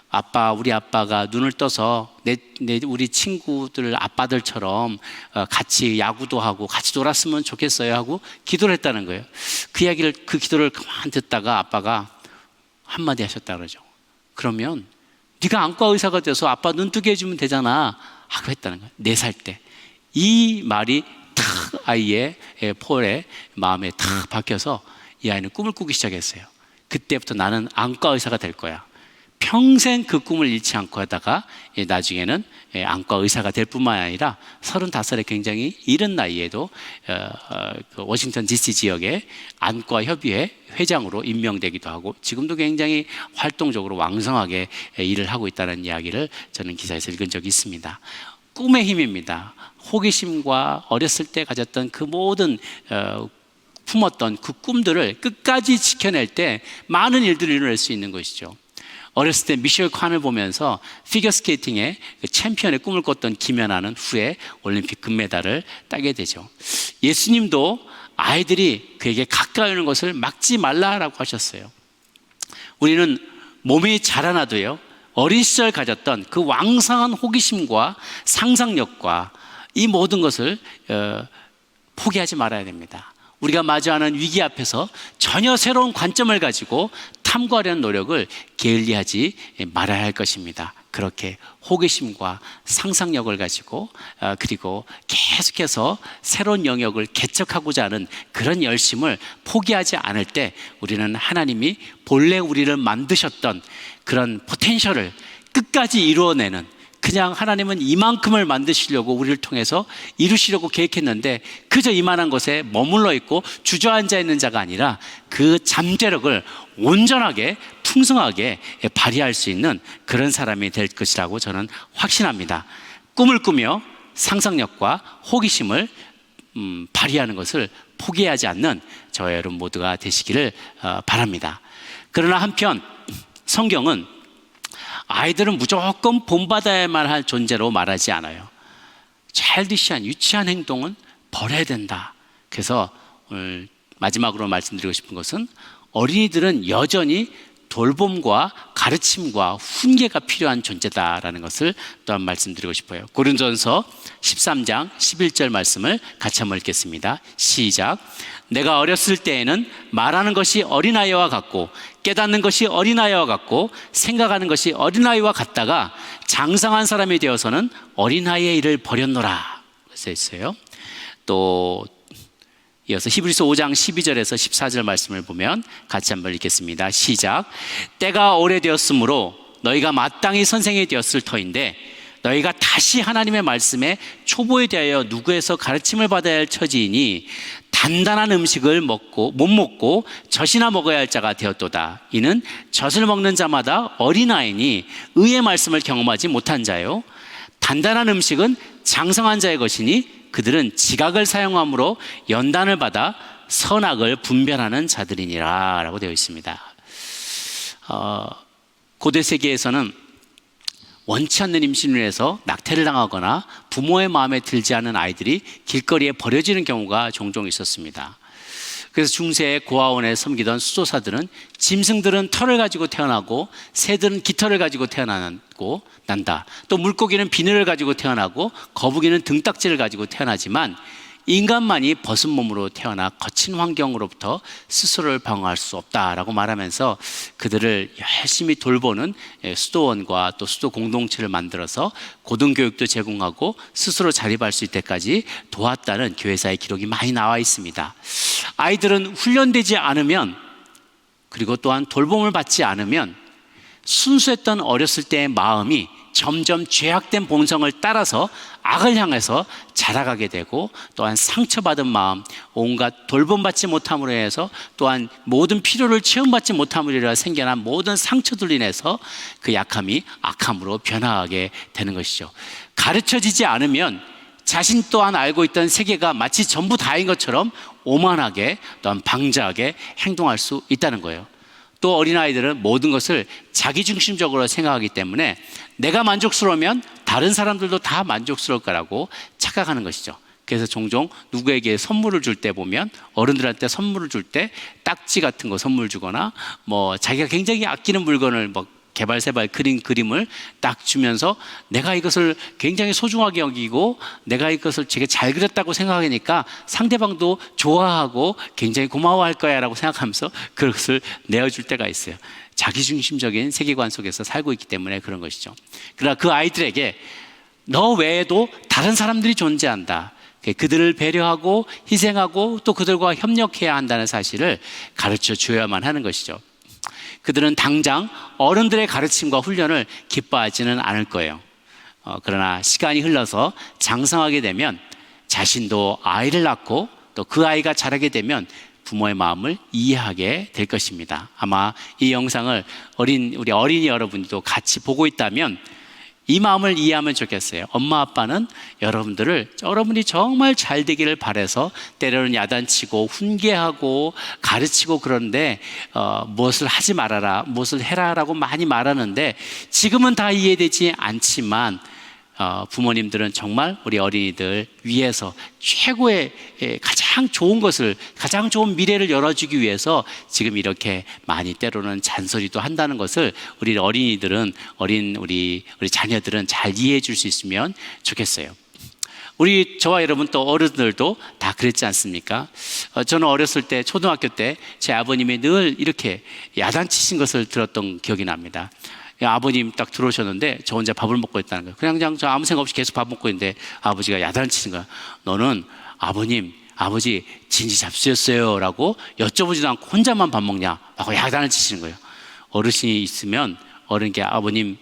아빠, 우리 아빠가 눈을 떠서 우리 친구들 아빠들처럼 같이 야구도 하고 같이 놀았으면 좋겠어요 하고 기도를 했다는 거예요. 그 기도를 가만 듣다가 아빠가 한마디 하셨다 그러죠. 그러면 네가 안과 의사가 돼서 아빠 눈 뜨게 해주면 되잖아 하고 했다는 거예요. 4살 때. 이 말이 탁 아이의 폴의 마음에 탁 박혀서 이 아이는 꿈을 꾸기 시작했어요. 그때부터 나는 안과 의사가 될 거야. 평생 그 꿈을 잃지 않고 하다가 나중에는 안과 의사가 될 뿐만 아니라 35살의 굉장히 이른 나이에도 그 워싱턴 DC 지역의 안과협의회 회장으로 임명되기도 하고, 지금도 굉장히 활동적으로 왕성하게 일을 하고 있다는 이야기를 저는 기사에서 읽은 적이 있습니다. 꿈의 힘입니다. 호기심과 어렸을 때 가졌던 그 모든 품었던 그 꿈들을 끝까지 지켜낼 때 많은 일들을 이뤄낼 수 있는 것이죠. 어렸을 때 미셸 칸을 보면서 피겨스케이팅의 챔피언의 꿈을 꿨던 김연아는 후에 올림픽 금메달을 따게 되죠. 예수님도 아이들이 그에게 가까이 오는 것을 막지 말라라고 하셨어요. 우리는 몸이 자라나도요, 어린 시절 가졌던 그 왕성한 호기심과 상상력과 이 모든 것을 포기하지 말아야 됩니다. 우리가 마주하는 위기 앞에서 전혀 새로운 관점을 가지고 탐구하려는 노력을 게을리하지 말아야 할 것입니다. 그렇게 호기심과 상상력을 가지고 그리고 계속해서 새로운 영역을 개척하고자 하는 그런 열심을 포기하지 않을 때 우리는 하나님이 본래 우리를 만드셨던 그런 포텐셜을 끝까지 이루어내는, 그냥 하나님은 이만큼을 만드시려고 우리를 통해서 이루시려고 계획했는데 그저 이만한 것에 머물러 있고 주저앉아 있는 자가 아니라 그 잠재력을 온전하게 풍성하게 발휘할 수 있는 그런 사람이 될 것이라고 저는 확신합니다. 꿈을 꾸며 상상력과 호기심을 발휘하는 것을 포기하지 않는 저와 여러분 모두가 되시기를 바랍니다. 그러나 한편 성경은 아이들은 무조건 본받아야만 할 존재로 말하지 않아요. 차일디시한 유치한 행동은 버려야 된다. 그래서 오늘 마지막으로 말씀드리고 싶은 것은 어린이들은 여전히 돌봄과 가르침과 훈계가 필요한 존재다라는 것을 또한 말씀드리고 싶어요. 고린도전서 13장 11절 말씀을 같이 한번 읽겠습니다. 시작. 내가 어렸을 때에는 말하는 것이 어린아이와 같고 깨닫는 것이 어린아이와 같고 생각하는 것이 어린아이와 같다가 장성한 사람이 되어서는 어린아이의 일을 버렸노라. 그래서 있어요. 또 이어서 히브리서 5장 12절에서 14절 말씀을 보면 같이 한번 읽겠습니다. 시작. 때가 오래되었으므로 너희가 마땅히 선생이 되었을 터인데 너희가 다시 하나님의 말씀에 초보에 대하여 누구에서 가르침을 받아야 할 처지이니 단단한 음식을 못 먹고 젖이나 먹어야 할 자가 되었도다. 이는 젖을 먹는 자마다 어린아이니 의의 말씀을 경험하지 못한 자요. 단단한 음식은 장성한 자의 것이니 그들은 지각을 사용함으로 연단을 받아 선악을 분별하는 자들이니라 라고 되어 있습니다. 고대 세계에서는 원치 않는 임신을 해서 낙태를 당하거나 부모의 마음에 들지 않은 아이들이 길거리에 버려지는 경우가 종종 있었습니다. 그래서 중세의 고아원에 섬기던 수도사들은 짐승들은 털을 가지고 태어나고 새들은 깃털을 가지고 태어나고 난다. 또 물고기는 비늘을 가지고 태어나고 거북이는 등딱지를 가지고 태어나지만 인간만이 벗은 몸으로 태어나 거친 환경으로부터 스스로를 방어할 수 없다라고 말하면서 그들을 열심히 돌보는 수도원과 또 수도 공동체를 만들어서 고등교육도 제공하고 스스로 자립할 수 있을 때까지 도왔다는 교회사의 기록이 많이 나와 있습니다. 아이들은 훈련되지 않으면 그리고 또한 돌봄을 받지 않으면 순수했던 어렸을 때의 마음이 점점 죄악된 본성을 따라서 악을 향해서 자라가게 되고 또한 상처받은 마음, 온갖 돌봄받지 못함으로 해서 또한 모든 필요를 체험받지 못함으로 인해 생겨난 모든 상처들로 인해서 그 약함이 악함으로 변화하게 되는 것이죠. 가르쳐지지 않으면 자신 또한 알고 있던 세계가 마치 전부 다인 것처럼 오만하게 또한 방자하게 행동할 수 있다는 거예요. 또 어린아이들은 모든 것을 자기중심적으로 생각하기 때문에 내가 만족스러우면 다른 사람들도 다 만족스러울 거라고 착각하는 것이죠. 그래서 종종 누구에게 선물을 줄 때 보면 어른들한테 선물을 줄 때 딱지 같은 거 선물 주거나 뭐 자기가 굉장히 아끼는 물건을 뭐 개발세발 그린 그림을 딱 주면서 내가 이것을 굉장히 소중하게 여기고 내가 이것을 되게 잘 그렸다고 생각하니까 상대방도 좋아하고 굉장히 고마워할 거야 라고 생각하면서 그것을 내어줄 때가 있어요. 자기중심적인 세계관 속에서 살고 있기 때문에 그런 것이죠. 그러나 그 아이들에게 너 외에도 다른 사람들이 존재한다. 그들을 배려하고 희생하고 또 그들과 협력해야 한다는 사실을 가르쳐 줘야만 하는 것이죠. 그들은 당장 어른들의 가르침과 훈련을 기뻐하지는 않을 거예요. 그러나 시간이 흘러서 장성하게 되면 자신도 아이를 낳고 또 그 아이가 자라게 되면 부모의 마음을 이해하게 될 것입니다. 아마 이 영상을 우리 어린이 여러분들도 같이 보고 있다면 이 마음을 이해하면 좋겠어요. 엄마 아빠는 여러분이 정말 잘 되기를 바라서 때로는 야단치고 훈계하고 가르치고 그러는데 무엇을 하지 말아라, 무엇을 해라라고 많이 말하는데 지금은 다 이해되지 않지만 부모님들은 정말 우리 어린이들 위해서 최고의 가장 좋은 것을, 가장 좋은 미래를 열어주기 위해서 지금 이렇게 많이 때로는 잔소리도 한다는 것을 우리 어린이들은, 우리 자녀들은 잘 이해해 줄 수 있으면 좋겠어요. 저와 여러분 또 어른들도 다 그랬지 않습니까? 저는 어렸을 때, 초등학교 때 제 아버님이 늘 이렇게 야단치신 것을 들었던 기억이 납니다. 아버님 딱 들어오셨는데 저 혼자 밥을 먹고 있다는 거예요. 그냥 저 아무 생각 없이 계속 밥 먹고 있는데 아버지가 야단치는 거야. 너는 아버지 진지 잡수셨어요? 라고 여쭤보지도 않고 혼자만 밥 먹냐? 라고 야단을 치시는 거예요. 어르신이 있으면 어른께 아버님,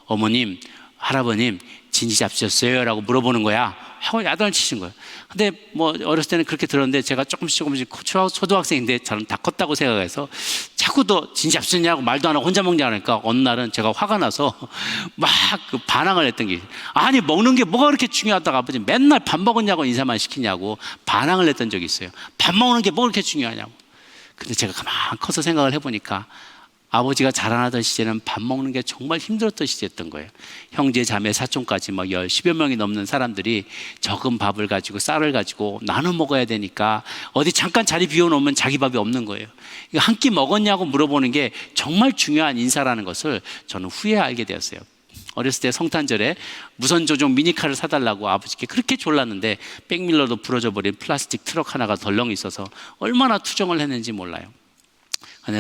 어머님, 할아버님 진지 잡수셨어요? 라고 물어보는 거야. 하고 야단을 치신 거예요. 근데 어렸을 때는 그렇게 들었는데 제가 조금씩 초등학생인데 저는 다 컸다고 생각해서 자꾸 더 진지 잡수냐고 말도 안 하고 혼자 먹냐 하니까 어느 날은 제가 화가 나서 막 반항을 했던 게, 아니 먹는 게 뭐가 그렇게 중요하다고 아버지 맨날 밥 먹었냐고 인사만 시키냐고 반항을 했던 적이 있어요. 밥 먹는 게 뭐가 그렇게 중요하냐고. 근데 제가 가만 커서 생각을 해보니까 아버지가 자라나던 시절은 밥 먹는 게 정말 힘들었던 시절이었던 거예요. 형제, 자매, 사촌까지 10여 명이 넘는 사람들이 적은 밥을 가지고 쌀을 가지고 나눠 먹어야 되니까 어디 잠깐 자리 비워놓으면 자기 밥이 없는 거예요. 한 끼 먹었냐고 물어보는 게 정말 중요한 인사라는 것을 저는 후에 알게 되었어요. 어렸을 때 성탄절에 무선 조종 미니카를 사달라고 아버지께 그렇게 졸랐는데 백밀러도 부러져 버린 플라스틱 트럭 하나가 덜렁 있어서 얼마나 투정을 했는지 몰라요.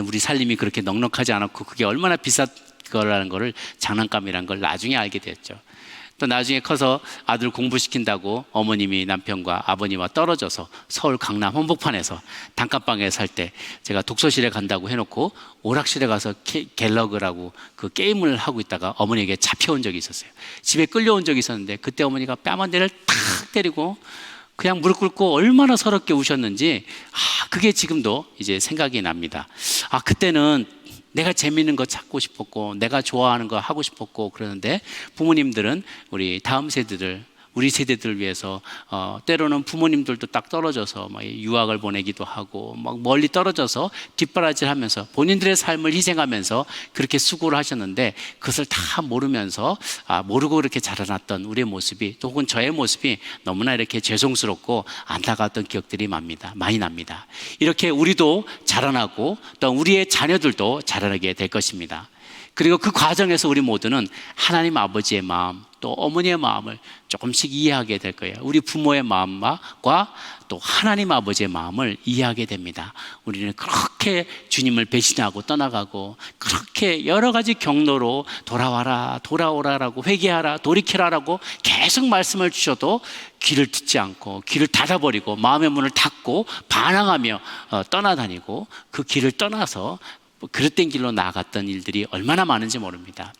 우리 살림이 그렇게 넉넉하지 않았고 그게 얼마나 비싼 거라는 거를, 장난감이라는 걸 나중에 알게 됐죠. 또 나중에 커서 아들 공부시킨다고 어머님이 남편과 아버님과 떨어져서 서울 강남 한복판에서 단칸방에 살 때 제가 독서실에 간다고 해놓고 오락실에 가서 갤러그라고 그 게임을 하고 있다가 어머니에게 잡혀온 적이 있었어요. 집에 끌려온 적이 있었는데 그때 어머니가 뺨 한 대를 탁 때리고 그냥 무릎 꿇고 얼마나 서럽게 우셨는지 그게 지금도 이제 생각이 납니다. 그때는 내가 재미있는 거 찾고 싶었고 내가 좋아하는 거 하고 싶었고 그러는데 부모님들은 우리 다음 세대들, 우리 세대들을 위해서 때로는 부모님들도 딱 떨어져서 유학을 보내기도 하고 멀리 떨어져서 뒷바라지하면서 본인들의 삶을 희생하면서 그렇게 수고를 하셨는데 그것을 다 모르면서 모르고 그렇게 자라났던 우리의 모습이, 또 혹은 저의 모습이 너무나 이렇게 죄송스럽고 안타까웠던 기억들이 많이 납니다. 이렇게 우리도 자라나고 또 우리의 자녀들도 자라나게 될 것입니다. 그리고 그 과정에서 우리 모두는 하나님 아버지의 마음, 또 어머니의 마음을 조금씩 이해하게 될 거예요. 우리 부모의 마음과 또 하나님 아버지의 마음을 이해하게 됩니다. 우리는 그렇게 주님을 배신하고 떠나가고 그렇게 여러 가지 경로로 돌아오라라고 회개하라, 돌이키라라고 계속 말씀을 주셔도 귀를 듣지 않고 귀를 닫아버리고 마음의 문을 닫고 반항하며 떠나다니고 그 길을 떠나서 그릇된 길로 나아갔던 일들이 얼마나 많은지 모릅니다.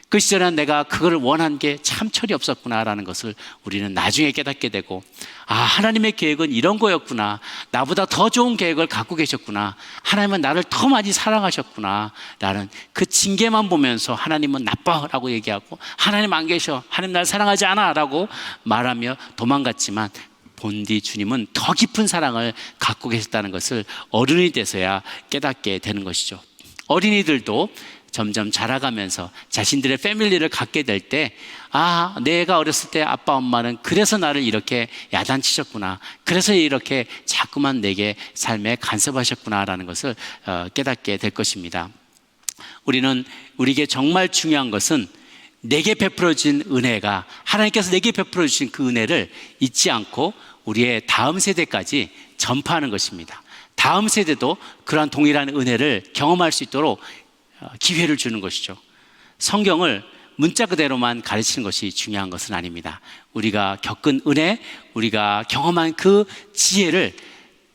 그 시절에는 내가 그걸 원한 게 참 철이 없었구나라는 것을 우리는 나중에 깨닫게 되고, 하나님의 계획은 이런 거였구나, 나보다 더 좋은 계획을 갖고 계셨구나, 하나님은 나를 더 많이 사랑하셨구나 라는 그 징계만 보면서 하나님은 나빠라고 얘기하고 하나님 안 계셔, 하나님 날 사랑하지 않아 라고 말하며 도망갔지만 본디 주님은 더 깊은 사랑을 갖고 계셨다는 것을 어른이 돼서야 깨닫게 되는 것이죠. 어린이들도 점점 자라가면서 자신들의 패밀리를 갖게 될 때, 내가 어렸을 때 아빠 엄마는 그래서 나를 이렇게 야단치셨구나, 그래서 이렇게 자꾸만 내게 삶에 간섭하셨구나라는 것을 깨닫게 될 것입니다. 우리에게 정말 중요한 것은 내게 베풀어진 은혜가, 하나님께서 내게 베풀어 주신 그 은혜를 잊지 않고 우리의 다음 세대까지 전파하는 것입니다. 다음 세대도 그러한 동일한 은혜를 경험할 수 있도록 기회를 주는 것이죠. 성경을 문자 그대로만 가르치는 것이 중요한 것은 아닙니다. 우리가 겪은 은혜, 우리가 경험한 그 지혜를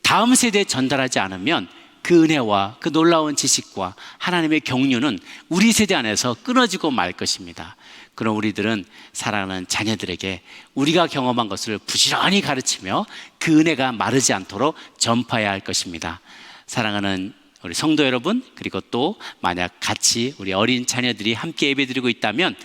다음 세대에 전달하지 않으면 그 은혜와 그 놀라운 지식과 하나님의 경륜은 우리 세대 안에서 끊어지고 말 것입니다. 그럼 우리들은 사랑하는 자녀들에게 우리가 경험한 것을 부지런히 가르치며 그 은혜가 마르지 않도록 전파해야 할 것입니다. 사랑하는 우리 성도 여러분, 그리고 또 만약 같이 우리 어린 자녀들이 함께 예배드리고 있다면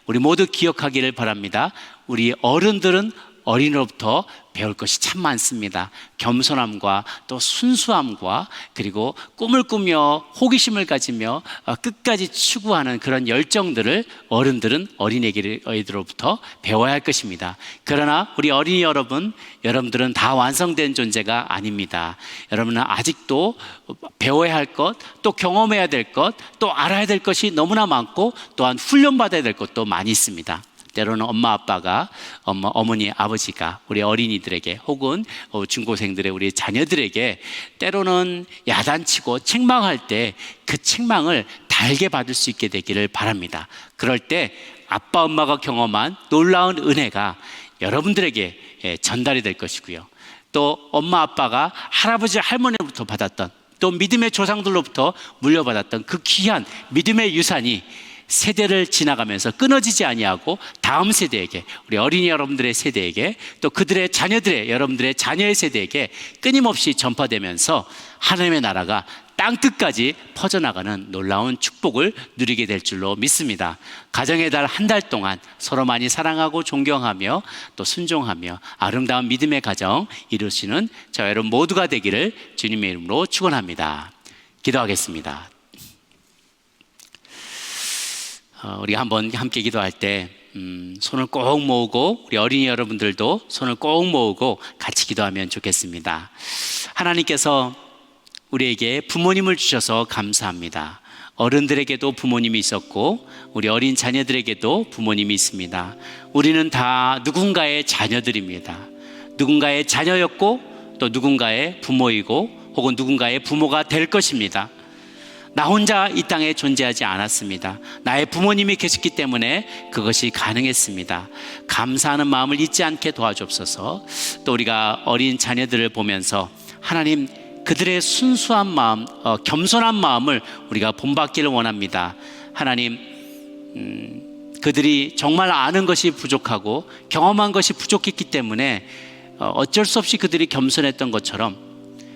우리 모두 기억하기를 바랍니다. 우리 어른들은 어린이로부터 배울 것이 참 많습니다. 겸손함과 또 순수함과 그리고 꿈을 꾸며 호기심을 가지며 끝까지 추구하는 그런 열정들을 어른들은 어린이들로부터 배워야 할 것입니다. 그러나 우리 어린이 여러분들은 다 완성된 존재가 아닙니다. 여러분은 아직도 배워야 할 것, 또 경험해야 될 것, 또 알아야 될 것이 너무나 많고 또한 훈련받아야 될 것도 많이 있습니다. 때로는 엄마 아빠가 어머니 아버지가 우리 어린이들에게 혹은 중고생들의 우리 자녀들에게 때로는 야단치고 책망할 때 그 책망을 달게 받을 수 있게 되기를 바랍니다. 그럴 때 아빠 엄마가 경험한 놀라운 은혜가 여러분들에게 전달이 될 것이고요. 또 엄마 아빠가 할아버지 할머니로부터 받았던 또 믿음의 조상들로부터 물려받았던 그 귀한 믿음의 유산이 세대를 지나가면서 끊어지지 아니하고 다음 세대에게, 우리 어린이 여러분들의 세대에게, 또 그들의 자녀들의, 여러분들의 자녀의 세대에게 끊임없이 전파되면서 하나님의 나라가 땅끝까지 퍼져나가는 놀라운 축복을 누리게 될 줄로 믿습니다. 가정의 달 한 달 동안 서로 많이 사랑하고 존경하며 또 순종하며 아름다운 믿음의 가정 이루시는 저와 여러분 모두가 되기를 주님의 이름으로 축원합니다. 기도하겠습니다. 우리가 한번 함께 기도할 때 손을 꼭 모으고 우리 어린이 여러분들도 손을 꼭 모으고 같이 기도하면 좋겠습니다. 하나님께서 우리에게 부모님을 주셔서 감사합니다. 어른들에게도 부모님이 있었고 우리 어린 자녀들에게도 부모님이 있습니다. 우리는 다 누군가의 자녀들입니다. 누군가의 자녀였고 또 누군가의 부모이고 혹은 누군가의 부모가 될 것입니다. 나 혼자 이 땅에 존재하지 않았습니다. 나의 부모님이 계셨기 때문에 그것이 가능했습니다. 감사하는 마음을 잊지 않게 도와주옵소서. 또 우리가 어린 자녀들을 보면서 하나님 그들의 순수한 마음, 겸손한 마음을 우리가 본받기를 원합니다. 하나님 그들이 정말 아는 것이 부족하고 경험한 것이 부족했기 때문에 어쩔 수 없이 그들이 겸손했던 것처럼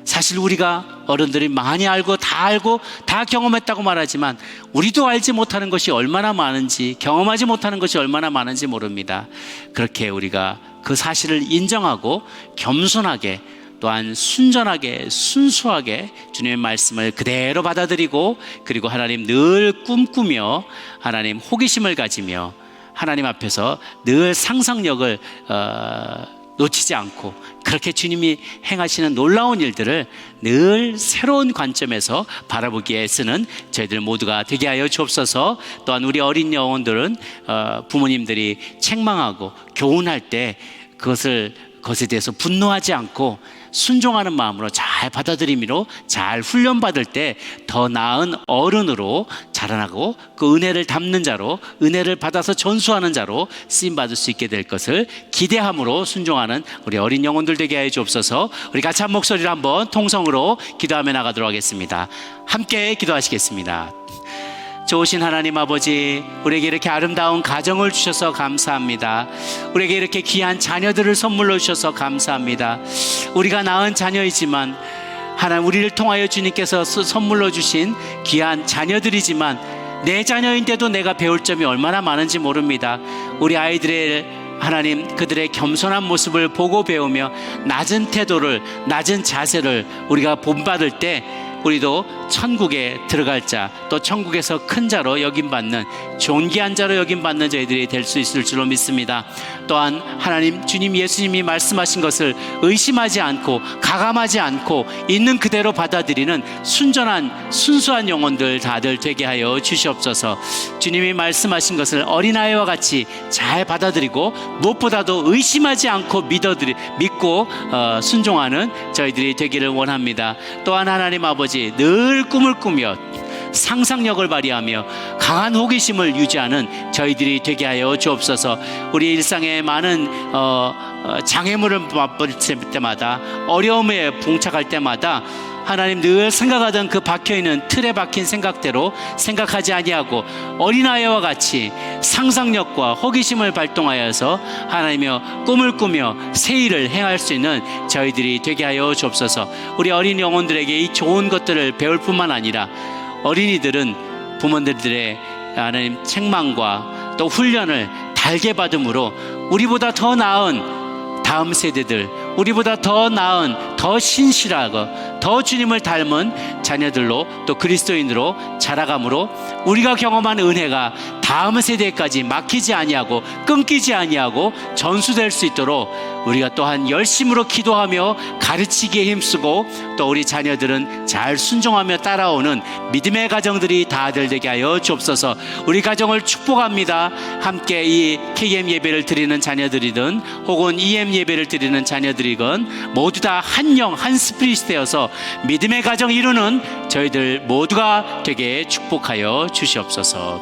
사실 우리가 어른들이 많이 알고 다 경험했다고 말하지만 우리도 알지 못하는 것이 얼마나 많은지, 경험하지 못하는 것이 얼마나 많은지 모릅니다. 그렇게 우리가 그 사실을 인정하고 겸손하게 또한 순전하게 순수하게 주님의 말씀을 그대로 받아들이고 그리고 하나님 늘 꿈꾸며 하나님 호기심을 가지며 하나님 앞에서 늘 상상력을 놓치지 않고 그렇게 주님이 행하시는 놀라운 일들을 늘 새로운 관점에서 바라보기에 애쓰는 저희들 모두가 되게 하여 주옵소서. 또한 우리 어린 영혼들은 부모님들이 책망하고 교훈할 때 그것에 대해서 분노하지 않고 순종하는 마음으로 잘 받아들임으로 잘 훈련받을 때 더 나은 어른으로 자라나고 그 은혜를 담는 자로, 은혜를 받아서 전수하는 자로 쓰임받을 수 있게 될 것을 기대함으로 순종하는 우리 어린 영혼들 되게 하여 주옵소서. 우리 같이 한 목소리로 한번 통성으로 기도하며 나가도록 하겠습니다. 함께 기도하시겠습니다. 좋으신 하나님 아버지, 우리에게 이렇게 아름다운 가정을 주셔서 감사합니다. 우리에게 이렇게 귀한 자녀들을 선물로 주셔서 감사합니다. 우리가 낳은 자녀이지만 하나님 우리를 통하여 주님께서 선물로 주신 귀한 자녀들이지만 내 자녀인데도 내가 배울 점이 얼마나 많은지 모릅니다. 우리 아이들의 하나님 그들의 겸손한 모습을 보고 배우며 낮은 태도를, 낮은 자세를 우리가 본받을 때 우리도 천국에 들어갈 자, 또 천국에서 큰 자로 여김받는 존귀한 자로 여김받는 저희들이 될 수 있을 줄로 믿습니다. 또한 하나님 주님 예수님이 말씀하신 것을 의심하지 않고 가감하지 않고 있는 그대로 받아들이는 순전한 순수한 영혼들 다들 되게 하여 주시옵소서. 주님이 말씀하신 것을 어린아이와 같이 잘 받아들이고 무엇보다도 의심하지 않고 믿고 순종하는 저희들이 되기를 원합니다. 또한 하나님 아버지 늘 꿈을 꾸며 상상력을 발휘하며 강한 호기심을 유지하는 저희들이 되게 하여 주옵소서. 우리 일상에 많은 장애물을 맛볼 때마다 어려움에 봉착할 때마다 하나님 늘 생각하던 그 박혀있는 틀에 박힌 생각대로 생각하지 아니하고 어린아이와 같이 상상력과 호기심을 발동하여서 하나님이여 꿈을 꾸며 새 일을 행할 수 있는 저희들이 되게 하여 주옵소서. 우리 어린 영혼들에게 이 좋은 것들을 배울 뿐만 아니라 어린이들은 부모들의 하나님 책망과 또 훈련을 달게 받음으로 우리보다 더 나은 다음 세대들, 우리보다 더 나은, 더 신실하고 더 주님을 닮은 자녀들로 또 그리스도인으로 자라감으로 우리가 경험한 은혜가 다음 세대까지 막히지 아니하고 끊기지 아니하고 전수될 수 있도록 우리가 또한 열심으로 기도하며 가르치기에 힘쓰고 또 우리 자녀들은 잘 순종하며 따라오는 믿음의 가정들이 다들 되게 하여 주옵소서. 우리 가정을 축복합니다. 함께 이 KM 예배를 드리는 자녀들이든 혹은 EM 예배를 드리는 자녀들이건 모두 다 한 영, 한 스피릿이 되어서 믿음의 가정 이루는 저희들 모두가 되게 축복하여 주시옵소서.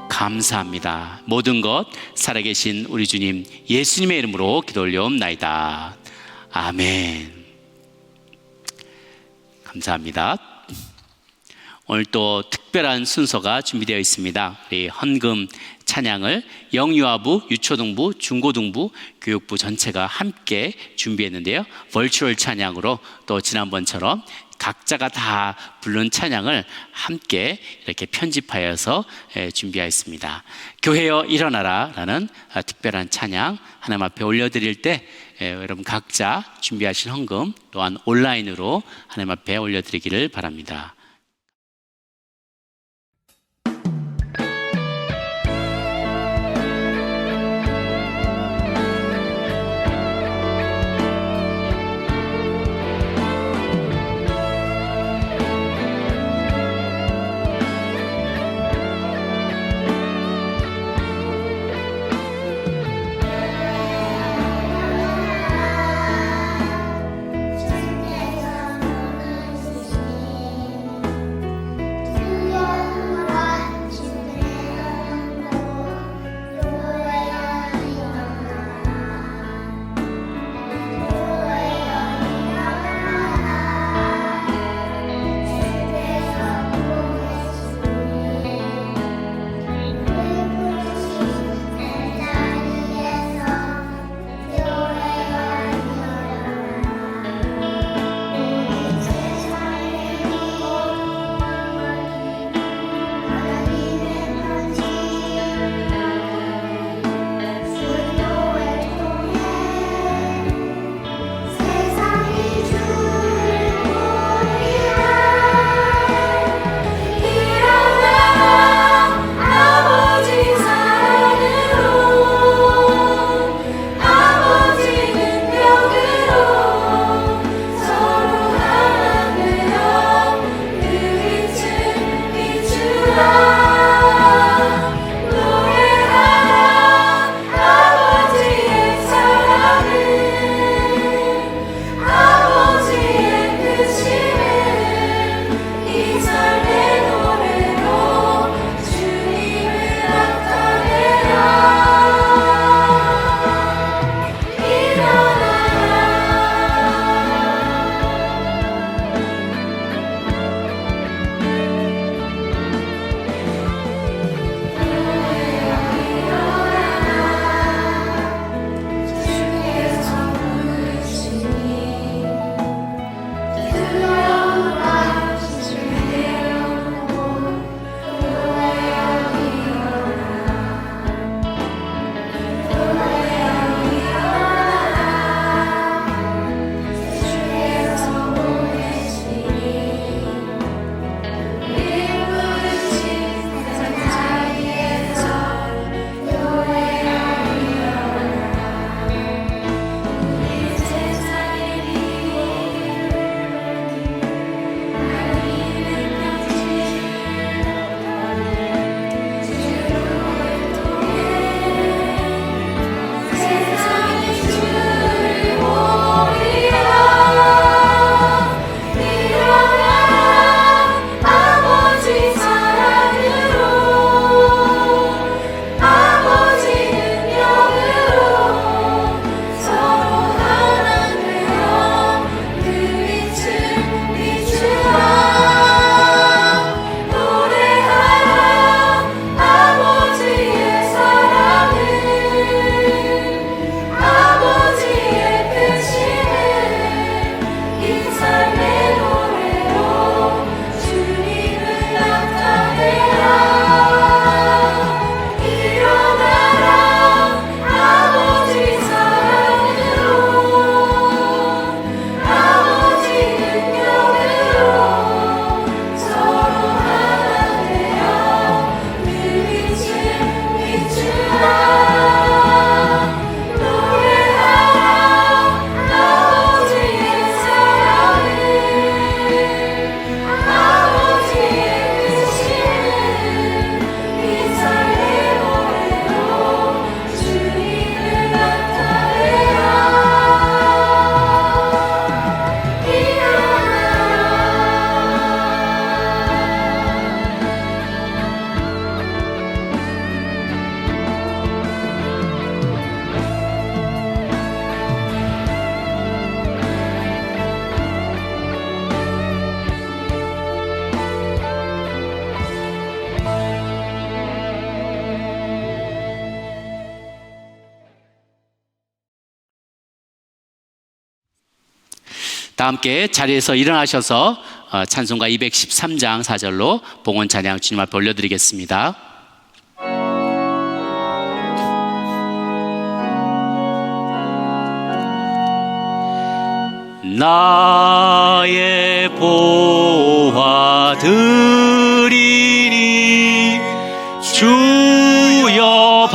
감사합니다. 모든 것 살아계신 우리 주님 예수님의 이름으로 기도 올려옵나이다. 아멘. 감사합니다. 오늘 또 특별한 순서가 준비되어 있습니다. 우리 헌금 찬양을 영유아부, 유초등부, 중고등부, 교육부 전체가 함께 준비했는데요. 벌추얼 찬양으로 또 지난번처럼 각자가 다 부른 찬양을 함께 이렇게 편집하여서 준비하였습니다. 교회여 일어나라 라는 특별한 찬양 하나님 앞에 올려드릴 때 여러분 각자 준비하신 헌금 또한 온라인으로 하나님 앞에 올려드리기를 바랍니다. 주께서 모든 다 함께 자리에서 일어나셔서 찬송가 213장 4절로 봉헌 찬양 주님 앞에 올려드리겠습니다. 나의 보화들이니 주여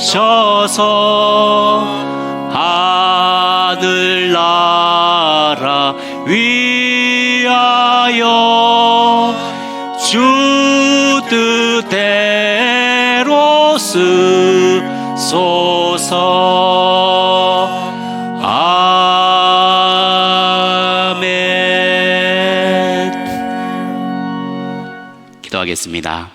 받아주셔서 하늘나라 위하여 주 뜻대로 쓰소서. 아멘. 기도하겠습니다.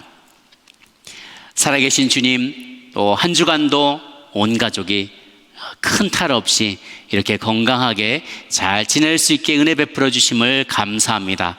살아계신 주님, 또 한 주간도 온 가족이 큰 탈 없이 이렇게 건강하게 잘 지낼 수 있게 은혜 베풀어 주심을 감사합니다.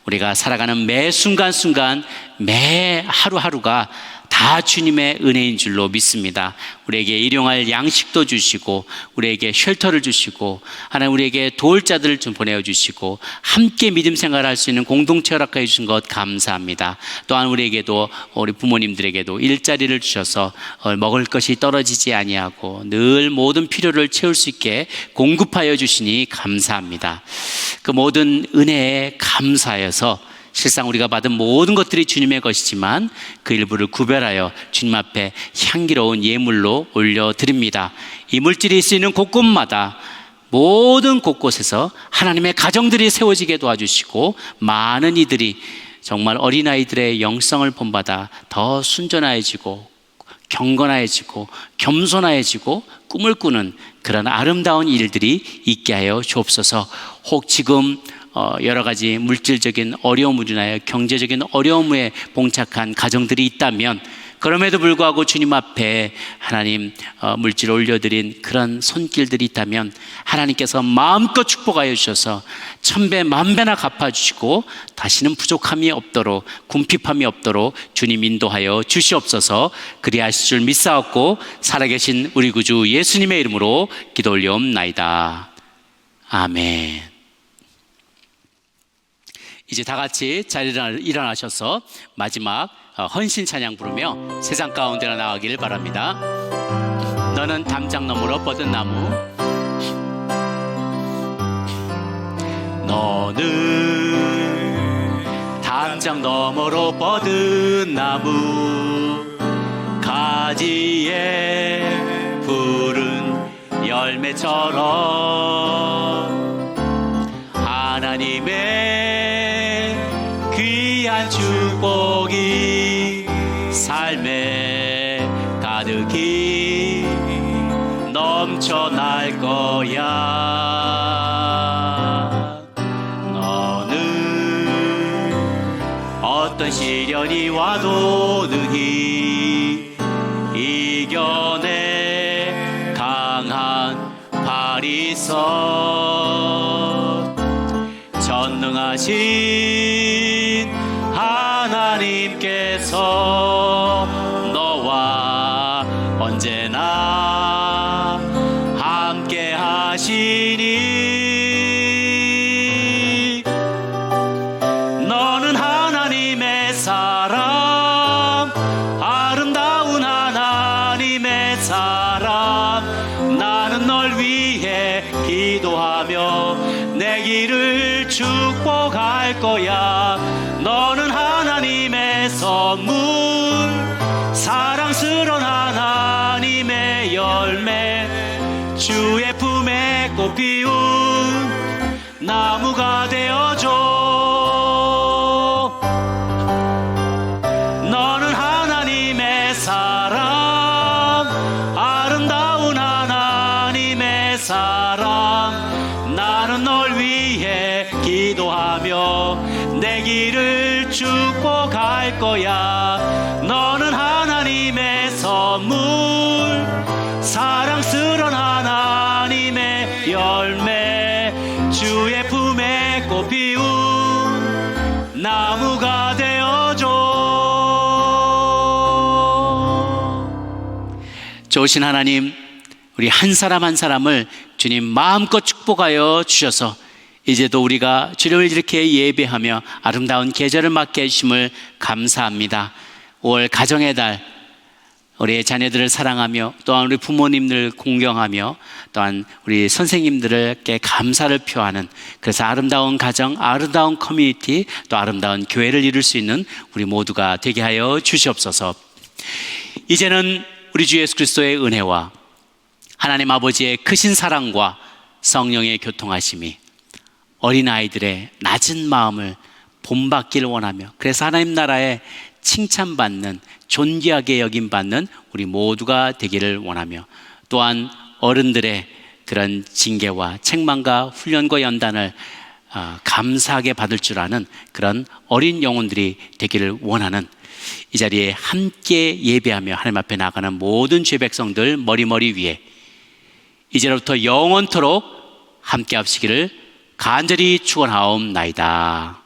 우리가 살아가는 매 순간순간, 매 하루하루가 다 주님의 은혜인 줄로 믿습니다. 우리에게 일용할 양식도 주시고, 우리에게 쉘터를 주시고, 하나님 우리에게 도울 자들을 좀 보내주시고, 함께 믿음 생활할 수 있는 공동체 허락해 주신 것 감사합니다. 또한 우리에게도, 우리 부모님들에게도 일자리를 주셔서 먹을 것이 떨어지지 아니하고 늘 모든 필요를 채울 수 있게 공급하여 주시니 감사합니다. 그 모든 은혜에 감사해서 실상 우리가 받은 모든 것들이 주님의 것이지만 그 일부를 구별하여 주님 앞에 향기로운 예물로 올려드립니다. 이 물질이 쓰이는 곳곳마다, 모든 곳곳에서 하나님의 가정들이 세워지게 도와주시고, 많은 이들이 정말 어린아이들의 영성을 본받아 더 순전해지고 경건해지고 겸손해지고 꿈을 꾸는 그런 아름다운 일들이 있게 하여 주옵소서. 혹 지금 여러 가지 물질적인 어려움으로 인하여 경제적인 어려움에 봉착한 가정들이 있다면, 그럼에도 불구하고 주님 앞에 하나님 물질을 올려드린 그런 손길들이 있다면 하나님께서 마음껏 축복하여 주셔서 천배 만배나 갚아주시고 다시는 부족함이 없도록, 궁핍함이 없도록 주님 인도하여 주시옵소서. 그리하실 줄 믿사옵고 살아계신 우리 구주 예수님의 이름으로 기도 올려옵나이다. 아멘. 이제 다 같이 자리를 일어나셔서 마지막 헌신 찬양 부르며 세상 가운데로 나가기를 바랍니다. 너는 담장 너머로 뻗은 나무, 너는 담장 너머로 뻗은 나무, 가지에 푸른 열매처럼 하나님의 귀한 축복이 삶에 가득히 넘쳐날 거야. 너는 어떤 시련이 와도 능히 이겨내 강한 팔이 있어. 전능하신 하나님께서 너와 언제나 함께 하시니, 너는 하나님의 사람, 아름다운 하나님의 사람. 나는 널 위해 기도하며 내 길을 축복할 거야. 너는 하나님의 선물, 사랑스러운 하나님의 열매, 주의 품에 꽃 피운 나무가 되어줘. 너는 하나님의 사람, 아름다운 하나님의 사람. 나는 널 위해 기도하며 내 길을 축복할 거야. 너는 하나님의 선물, 사랑스러운 하나님의 열매, 주의 품에 꽃 피운 나무가 되어줘. 좋으신 하나님, 우리 한 사람 한 사람을 주님 마음껏 축복하여 주셔서 이제도 우리가 주님을 이렇게 예배하며 아름다운 계절을 맞게 해주심을 감사합니다. 5월 가정의 달, 우리 자녀들을 사랑하며 또한 우리 부모님들 공경하며 또한 우리 선생님들에게 감사를 표하는, 그래서 아름다운 가정, 아름다운 커뮤니티, 또 아름다운 교회를 이룰 수 있는 우리 모두가 되게 하여 주시옵소서. 이제는 우리 주 예수 그리스도의 은혜와 하나님 아버지의 크신 사랑과 성령의 교통하심이 어린아이들의 낮은 마음을 본받기를 원하며, 그래서 하나님 나라에 칭찬받는, 존귀하게 여김받는 우리 모두가 되기를 원하며, 또한 어른들의 그런 징계와 책망과 훈련과 연단을 감사하게 받을 줄 아는 그런 어린 영혼들이 되기를 원하는, 이 자리에 함께 예배하며 하나님 앞에 나가는 모든 죄 백성들 머리 위에 이제로부터 영원토록 함께 합시기를 간절히 축원하옵나이다.